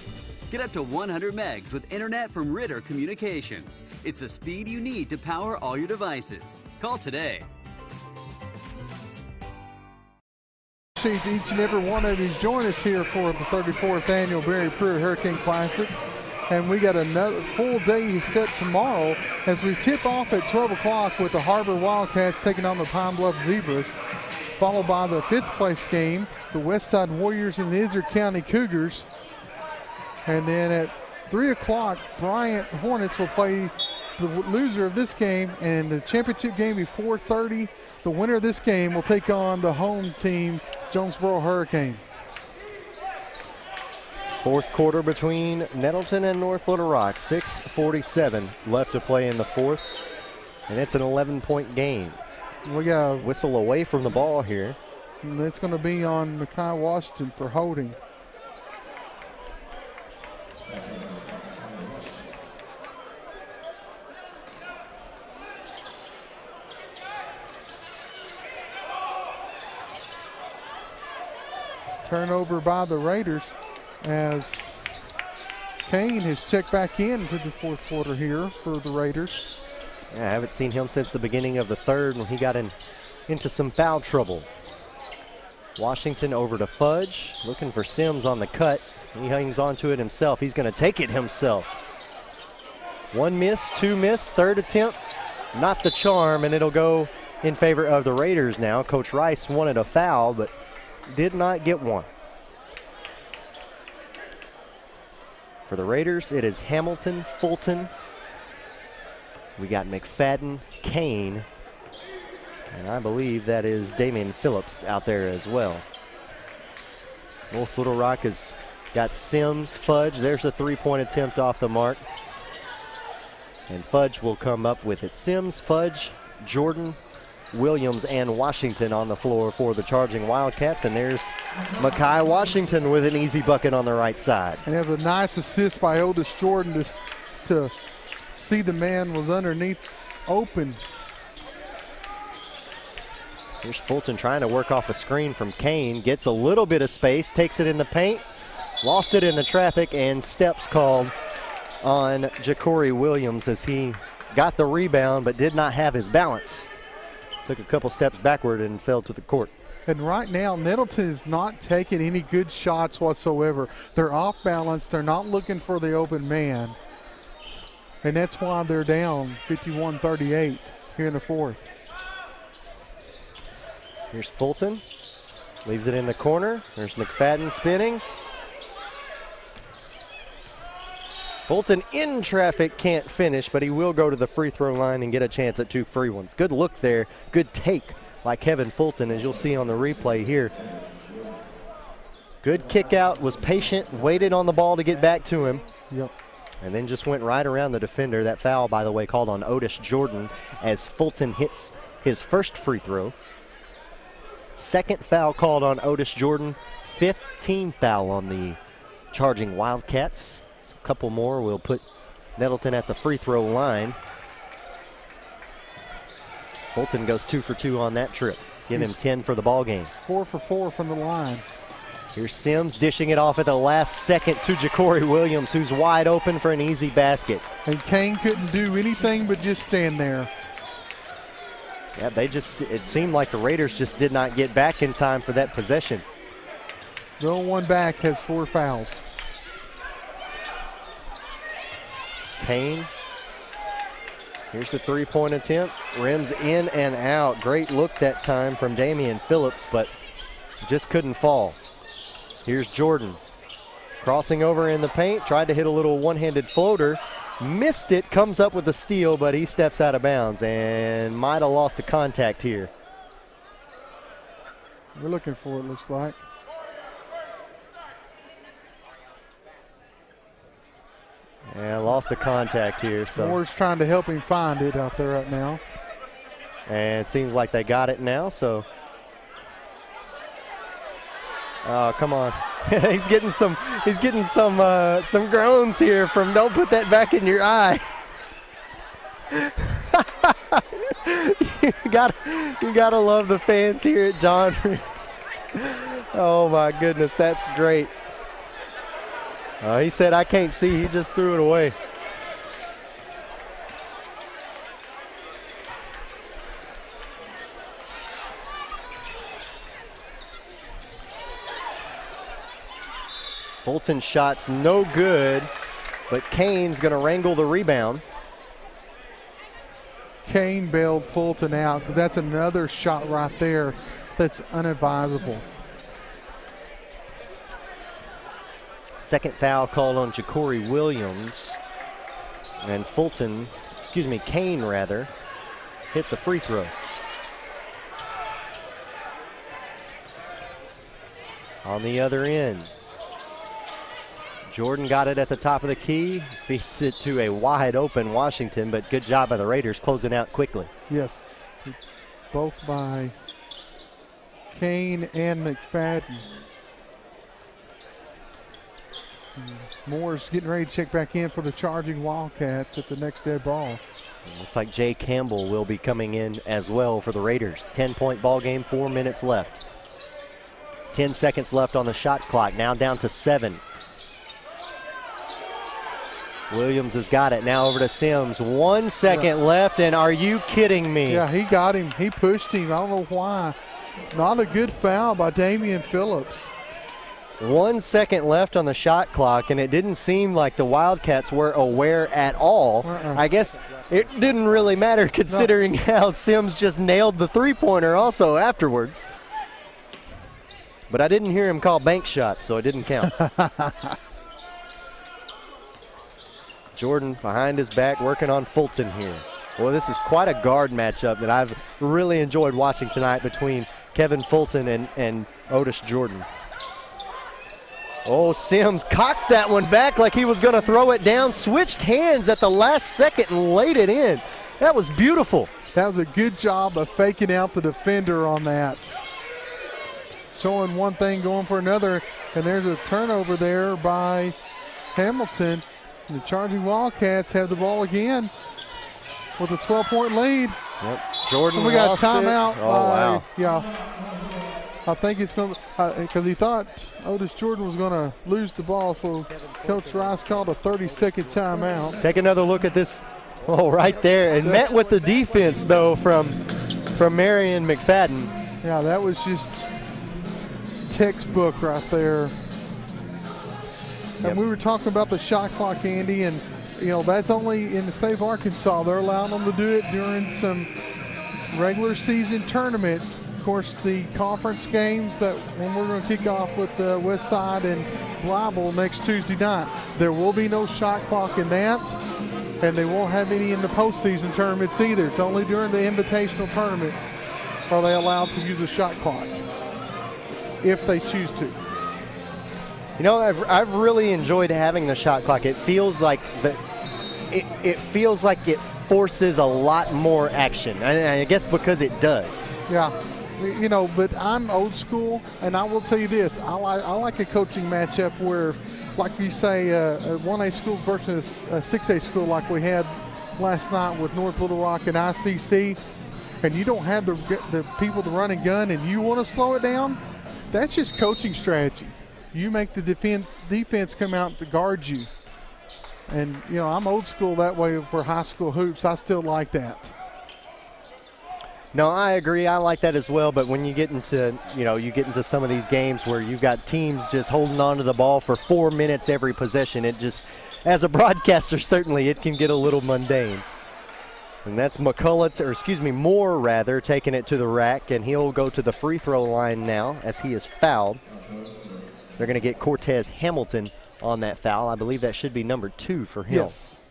F: Get up to 100 megs with internet from Ritter Communications. It's the speed you need to power all your devices. Call today.
B: Each and every one of these join us here for the 34th annual Barry Pruitt Hurricane Classic. And we got another full day set tomorrow as we tip off at 12 o'clock with the Harbor Wildcats taking on the Pine Bluff Zebras, followed by the 5th place game, the Westside Warriors and the Izzard County Cougars. And then at 3 o'clock, Bryant Hornets will play the loser of this game, and the championship game be 4:30. The winner of this game will take on the home team, Jonesboro Hurricane.
A: Fourth quarter between Nettleton and North Little Rock. 6:47 left to play in the fourth, and it's an 11-point game.
B: We got a
A: whistle away from the ball here.
B: And it's going to be on Mekhi Washington for holding. Turnover by the Raiders as Kane has checked back into the fourth quarter here for the Raiders.
A: Yeah, I haven't seen him since the beginning of the third when he got into some foul trouble. Washington over to Fudge, looking for Sims on the cut. He hangs on to it himself. He's going to take it himself. One miss, two miss, third attempt, not the charm, and it'll go in favor of the Raiders now. Coach Rice wanted a foul, but did not get one. For the Raiders, it is Hamilton, Fulton. We got McFadden, Kane, and I believe that is Damian Phillips out there as well. North Little Rock has got Sims, Fudge. There's a three-point attempt off the mark. And Fudge will come up with it. Sims, Fudge, Jordan, Williams, and Washington on the floor for the charging Wildcats. And there's Mekhi Washington with an easy bucket on the right side.
B: And there's a nice assist by Otis Jordan to see the man was underneath open.
A: Here's Fulton trying to work off a screen from Kane. Gets a little bit of space, takes it in the paint, lost it in the traffic, and steps called on Ja'Cory Williams as he got the rebound but did not have his balance. Took a couple steps backward and fell to the court.
B: And right now, Nettleton is not taking any good shots whatsoever. They're off balance. They're not looking for the open man. And that's why they're down 51-38 here in the fourth.
A: Here's Fulton. Leaves it in the corner. There's McFadden spinning. Fulton in traffic, can't finish, but he will go to the free throw line and get a chance at two free ones. Good look there. Good take by Kevin Fulton, as you'll see on the replay here. Good kick out, was patient, waited on the ball to get back to him.
B: Yep.
A: And then just went right around the defender. That foul, by the way, called on Otis Jordan as Fulton hits his first free throw. Second foul called on Otis Jordan. 15th foul on the charging Wildcats. So a couple more will put Nettleton at the free throw line. Fulton goes 2 for 2 on that trip. Give him 10 for the ball game.
B: 4 for 4 from the line.
A: Here's Sims dishing it off at the last second to Ja'Cory Williams, who's wide open for an easy basket.
B: And Kane couldn't do anything but just stand there.
A: Yeah, it seemed like the Raiders just did not get back in time for that possession.
B: No one back has 4 fouls.
A: Kane. Here's the three-point attempt. Rims in and out. Great look that time from Damian Phillips, but just couldn't fall. Here's Jordan. Crossing over in the paint. Tried to hit a little one-handed floater. Missed it. Comes up with the steal, but he steps out of bounds and might have lost a contact here.
B: We're looking for it, looks like.
A: Yeah, lost a contact here. So
B: Moore's trying to help him find it out there right now.
A: And it seems like they got it now, so. Oh, come on. he's getting some groans here from don't put that back in your eye. you gotta love the fans here at John Reese. Oh my goodness, that's great. He said, I can't see. He just threw it away. Fulton's shot's no good, but Kane's going to wrangle the rebound.
B: Kane bailed Fulton out because that's another shot right there that's unadvisable.
A: Second foul called on Ja'Cory Williams. And Kane rather, hit the free throw. On the other end, Jordan got it at the top of the key, feeds it to a wide open Washington, but good job by the Raiders closing out quickly.
B: Yes, both by Kane and McFadden. Moore's getting ready to check back in for the charging Wildcats at the next dead ball.
A: Looks like Jay Campbell will be coming in as well for the Raiders. 10-point ball game, 4 minutes left. 10 seconds left on the shot clock, now down to 7. Williams has got it, now over to Sims. 1 second left, and are you kidding me?
B: Yeah, he got him. He pushed him. I don't know why. Not a good foul by Damian Phillips.
A: 1 second left on the shot clock, and it didn't seem like the Wildcats were aware at all. I guess it didn't really matter considering how Sims just nailed the three-pointer also afterwards. But I didn't hear him call bank shots, so it didn't count. Jordan behind his back working on Fulton here. Well, this is quite a guard matchup that I've really enjoyed watching tonight between Kevin Fulton and Otis Jordan. Oh, Sims cocked that one back like he was going to throw it down, switched hands at the last second and laid it in. That was beautiful.
B: That was a good job of faking out the defender on that. Showing one thing, going for another, and there's a turnover there by Hamilton. And the charging Wildcats have the ball again with a 12-point lead.
A: Yep. Jordan
B: and we got
A: lost
B: timeout.
A: It. Oh, wow.
B: Yeah. I think it's going to, because he thought Otis Jordan was going to lose the ball, so Coach Rice called a 30-second timeout.
A: Take another look at this. Oh, right there. And met with the defense, though, from Marion McFadden.
B: Yeah, that was just textbook right there. And we were talking about the shot clock, Andy, and, you know, that's only in the state of Arkansas. They're allowing them to do it during some regular season tournaments. Of course, the conference games that when we're going to kick off with West Side and Blyville next Tuesday night, there will be no shot clock in that, and they won't have any in the postseason tournaments either. It's only during the invitational tournaments are they allowed to use a shot clock, if they choose to.
A: You know, I've really enjoyed having the shot clock. It feels like it feels like it forces a lot more action. I guess because it does.
B: Yeah. You know, but I'm old school, and I will tell you this. I like a coaching matchup where, like you say, a 1A school versus a 6A school like we had last night with North Little Rock and ICC, and you don't have the people to run and gun, and you want to slow it down, that's just coaching strategy. you make the defense come out to guard you. And, you know, I'm old school that way for high school hoops. I still like that.
A: No, I agree. I like that as well. But when you get into, some of these games where you've got teams just holding on to the ball for 4 minutes every possession, it just, as a broadcaster, certainly it can get a little mundane. And that's Moore taking it to the rack, and he'll go to the free throw line now as he is fouled. They're going to get Cortez Hamilton on that foul. I believe that should be number 2 for him.
B: Yes.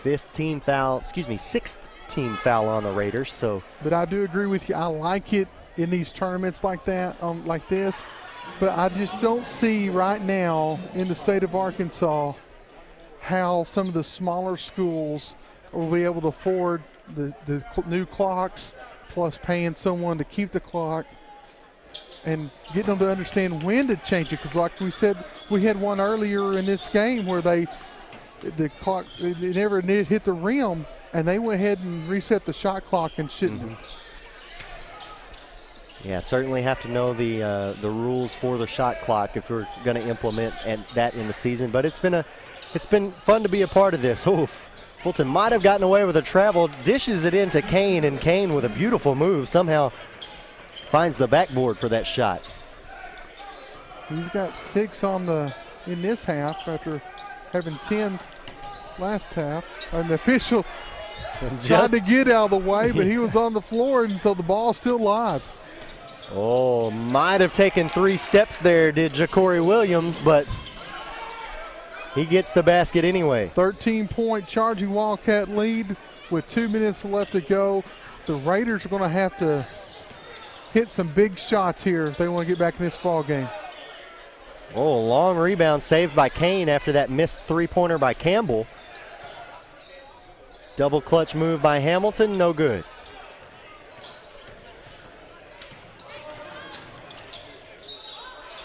A: 6th team foul on the Raiders. So,
B: but I do agree with you. I like it in these tournaments like that, like this. But I just don't see right now in the state of Arkansas how some of the smaller schools will be able to afford the new clocks, plus paying someone to keep the clock and getting them to understand when to change it. Because like we said, we had one earlier in this game where the clock, they never hit the rim, and they went ahead and reset the shot clock and shouldn't have.
A: Yeah, certainly have to know the rules for the shot clock if we're going to implement that in the season. But it's been fun to be a part of this. Oof. Fulton might have gotten away with a travel, dishes it into Kane, and Kane with a beautiful move somehow finds the backboard for that shot.
B: He's got 6 in this half after having 10 last half. And the official tried to get out of the way, but he was on the floor, and so the ball's still live.
A: Oh, might have taken 3 steps there, did Ja'Cory Williams, but he gets the basket anyway.
B: 13-point charging Wildcat lead with 2 minutes left to go. The Raiders are going to have to hit some big shots here if they want to get back in this ball game.
A: Oh, long rebound saved by Kane after that missed three-pointer by Campbell. Double clutch move by Hamilton, no good.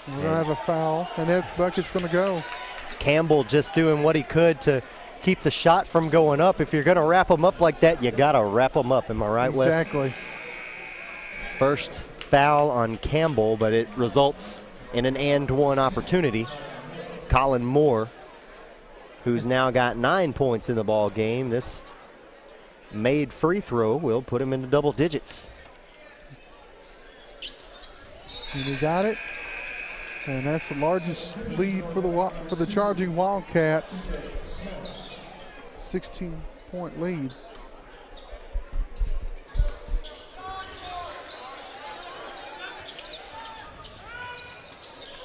B: We're going to have a foul, and that's bucket's going to go.
A: Campbell just doing what he could to keep the shot from going up. If you're going to wrap them up like that, you got to wrap them up. Am I right, Wes?
B: Exactly.
A: First foul on Campbell, but it results in an and-one opportunity. Colin Moore, who's now got 9 points in the ball game. This made free throw will put him into double digits.
B: And he got it. And that's the largest lead for the charging Wildcats. 16-point lead.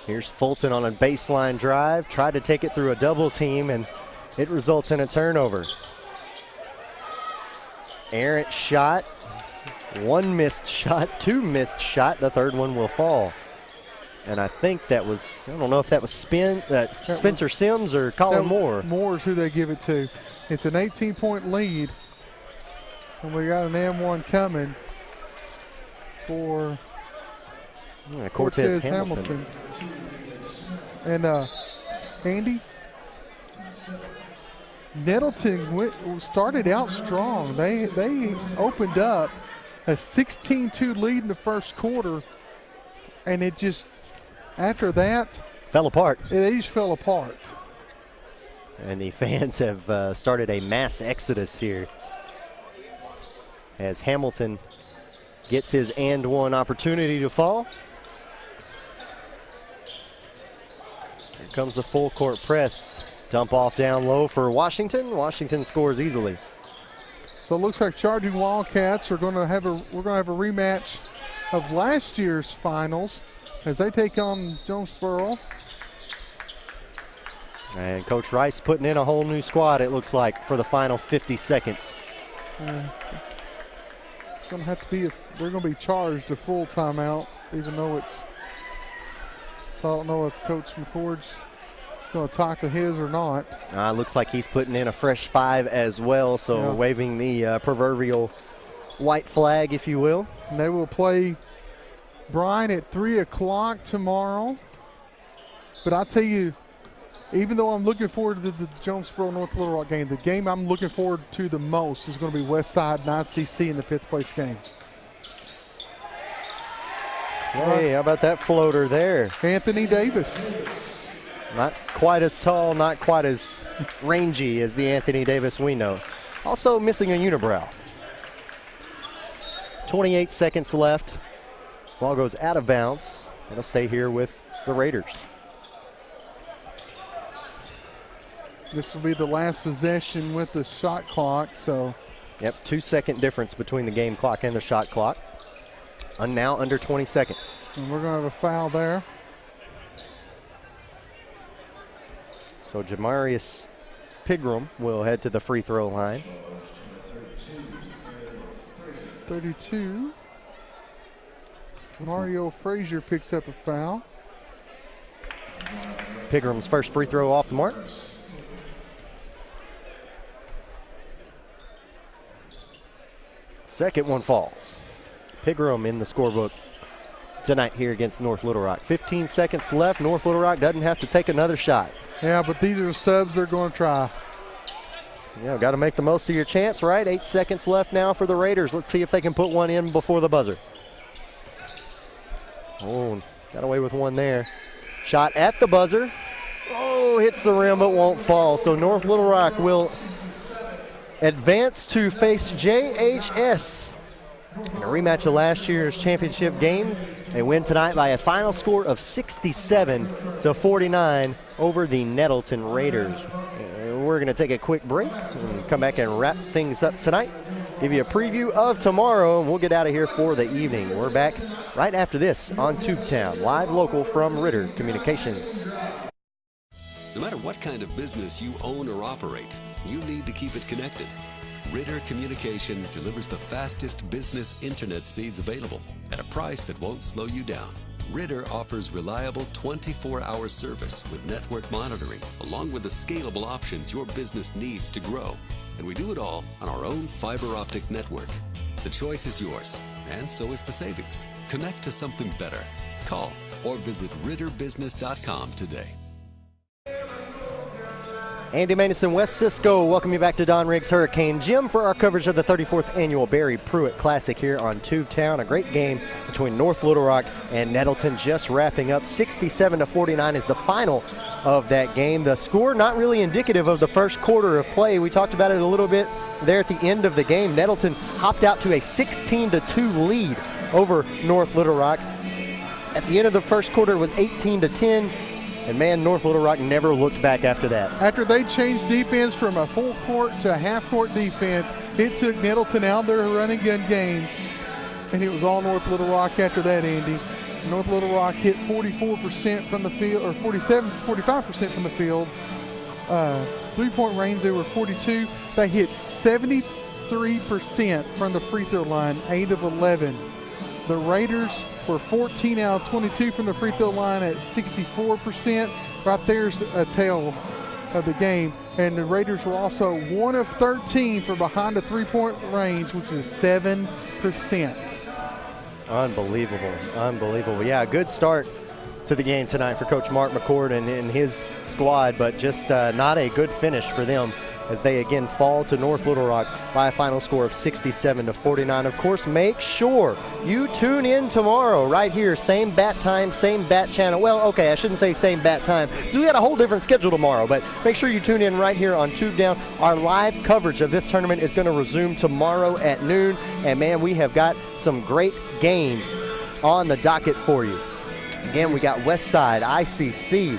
A: Here's Fulton on a baseline drive. Tried to take it through a double team, and it results in a turnover. Errant shot. 1 missed shot, 2 missed shot. The third one will fall. And I think that was, I don't know if that was Spencer Sims or Colin Moore.
B: Moore's who they give it to. It's an 18-point lead. And we got an M1 coming for
A: Cortez Hamilton.
B: And Andy, Nettleton started out strong. They opened up a 16-2 lead in the first quarter, and it just, after that,
A: fell apart.
B: It just fell apart.
A: And the fans have started a mass exodus here as Hamilton gets his and-one opportunity to fall. Here comes the full court press. Dump off down low for Washington. Washington scores easily.
B: So it looks like charging Wildcats are going to have a rematch of last year's finals as they take on Jonesboro.
A: And Coach Rice putting in a whole new squad, it looks like, for the final 50 seconds.
B: It's going to have to be, they're going to be charged a full timeout, even though it's, so I don't know if Coach McCord's going to talk to his or not.
A: Looks like he's putting in a fresh 5 as well, so waving the proverbial white flag, if you will.
B: And they will play Bryan at 3 o'clock tomorrow. But I tell you, even though I'm looking forward to the Jonesboro North Little Rock game, the game I'm looking forward to the most is going to be Westside and ICC in the 5th place game.
A: Hey, how about that floater there?
B: Anthony Davis.
A: Not quite as tall, not quite as rangy as the Anthony Davis we know. Also missing a unibrow. 28 seconds left. Ball goes out of bounds. It'll stay here with the Raiders.
B: This will be the last possession with the shot clock, so.
A: Yep, 2-second difference between the game clock and the shot clock. And now under 20 seconds.
B: And we're going to have a foul there.
A: So Jamarius Pigram will head to the free throw line.
B: 32. Mario Frazier picks up a foul.
A: Pigram's first free throw off the mark. Second one falls. Pigram in the scorebook tonight here against North Little Rock. 15 seconds left. North Little Rock doesn't have to take another shot.
B: Yeah, but these are subs they're going to try.
A: Yeah, got to make the most of your chance, right? 8 seconds left now for the Raiders. Let's see if they can put one in before the buzzer. Oh, got away with one there. Shot at the buzzer. Oh, hits the rim but won't fall. So North Little Rock will advance to face JHS in a rematch of last year's championship game. They win tonight by a final score of 67-49 over the Nettleton Raiders. We're going to take a quick break and come back and wrap things up tonight. Give you a preview of tomorrow, and we'll get out of here for the evening. We're back right after this on Tubetown, live local from Ritter Communications.
G: No matter what kind of business you own or operate, you need to keep it connected. Ritter Communications delivers the fastest business internet speeds available at a price that won't slow you down. Ritter offers reliable 24-hour service with network monitoring, along with the scalable options your business needs to grow. And we do it all on our own fiber optic network. The choice is yours, and so is the savings. Connect to something better. Call or visit ritterbusiness.com today.
A: Andy Maness and West Cisco welcome you back to Don Riggs Hurricane Gym for our coverage of the 34th Annual Barry Pruitt Classic here on Tubetown. A great game between North Little Rock and Nettleton just wrapping up. 67-49 is the final of that game. The score not really indicative of the first quarter of play. We talked about it a little bit there at the end of the game. Nettleton hopped out to a 16-2 lead over North Little Rock. At the end of the first quarter, it was 18-10. And man, North Little Rock never looked back after that.
B: After they changed defense from a full court to a half court defense, it took Nettleton out of their running gun game, and it was all North Little Rock after that, Andy. North Little Rock hit 44% from the field, or 45% from the field. 3-point range, they were 42. They hit 73% from the free throw line, 8 of 11. The Raiders were 14 out of 22 from the free throw line at 64%. Right there's a tale of the game. And the Raiders were also 1 of 13 from behind the 3-point range, which is 7%.
A: Unbelievable, unbelievable. Yeah, a good start to the game tonight for Coach Mark McCord and his squad, but just not a good finish for them as they again fall to North Little Rock by a final score of 67-49. Of course, make sure you tune in tomorrow right here, same bat time, same bat channel. Well, okay, I shouldn't say same bat time, so we got a whole different schedule tomorrow, but make sure you tune in right here on Tubetown. Our live coverage of this tournament is going to resume tomorrow at noon, and man, we have got some great games on the docket for you. Again, we got Westside, ICC,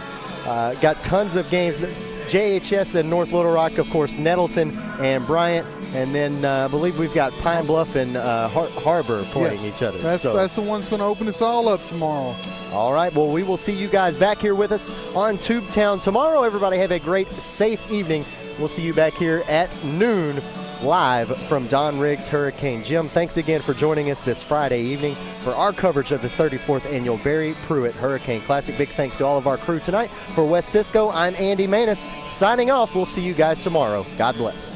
A: got tons of games. JHS and North Little Rock, of course, Nettleton and Bryant, and then I believe we've got Pine Bluff and Harbor playing each other.
B: That's the one that's going to open us all up tomorrow.
A: All right, well, we will see you guys back here with us on Tubetown tomorrow. Everybody have a great, safe evening. We'll see you back here at noon, live from Don Riggs Hurricane Gym. Thanks again for joining us this Friday evening for our coverage of the 34th Annual Barry Pruitt Hurricane Classic. Big thanks to all of our crew tonight. For West Cisco, I'm Andy Maness, signing off. We'll see you guys tomorrow. God bless.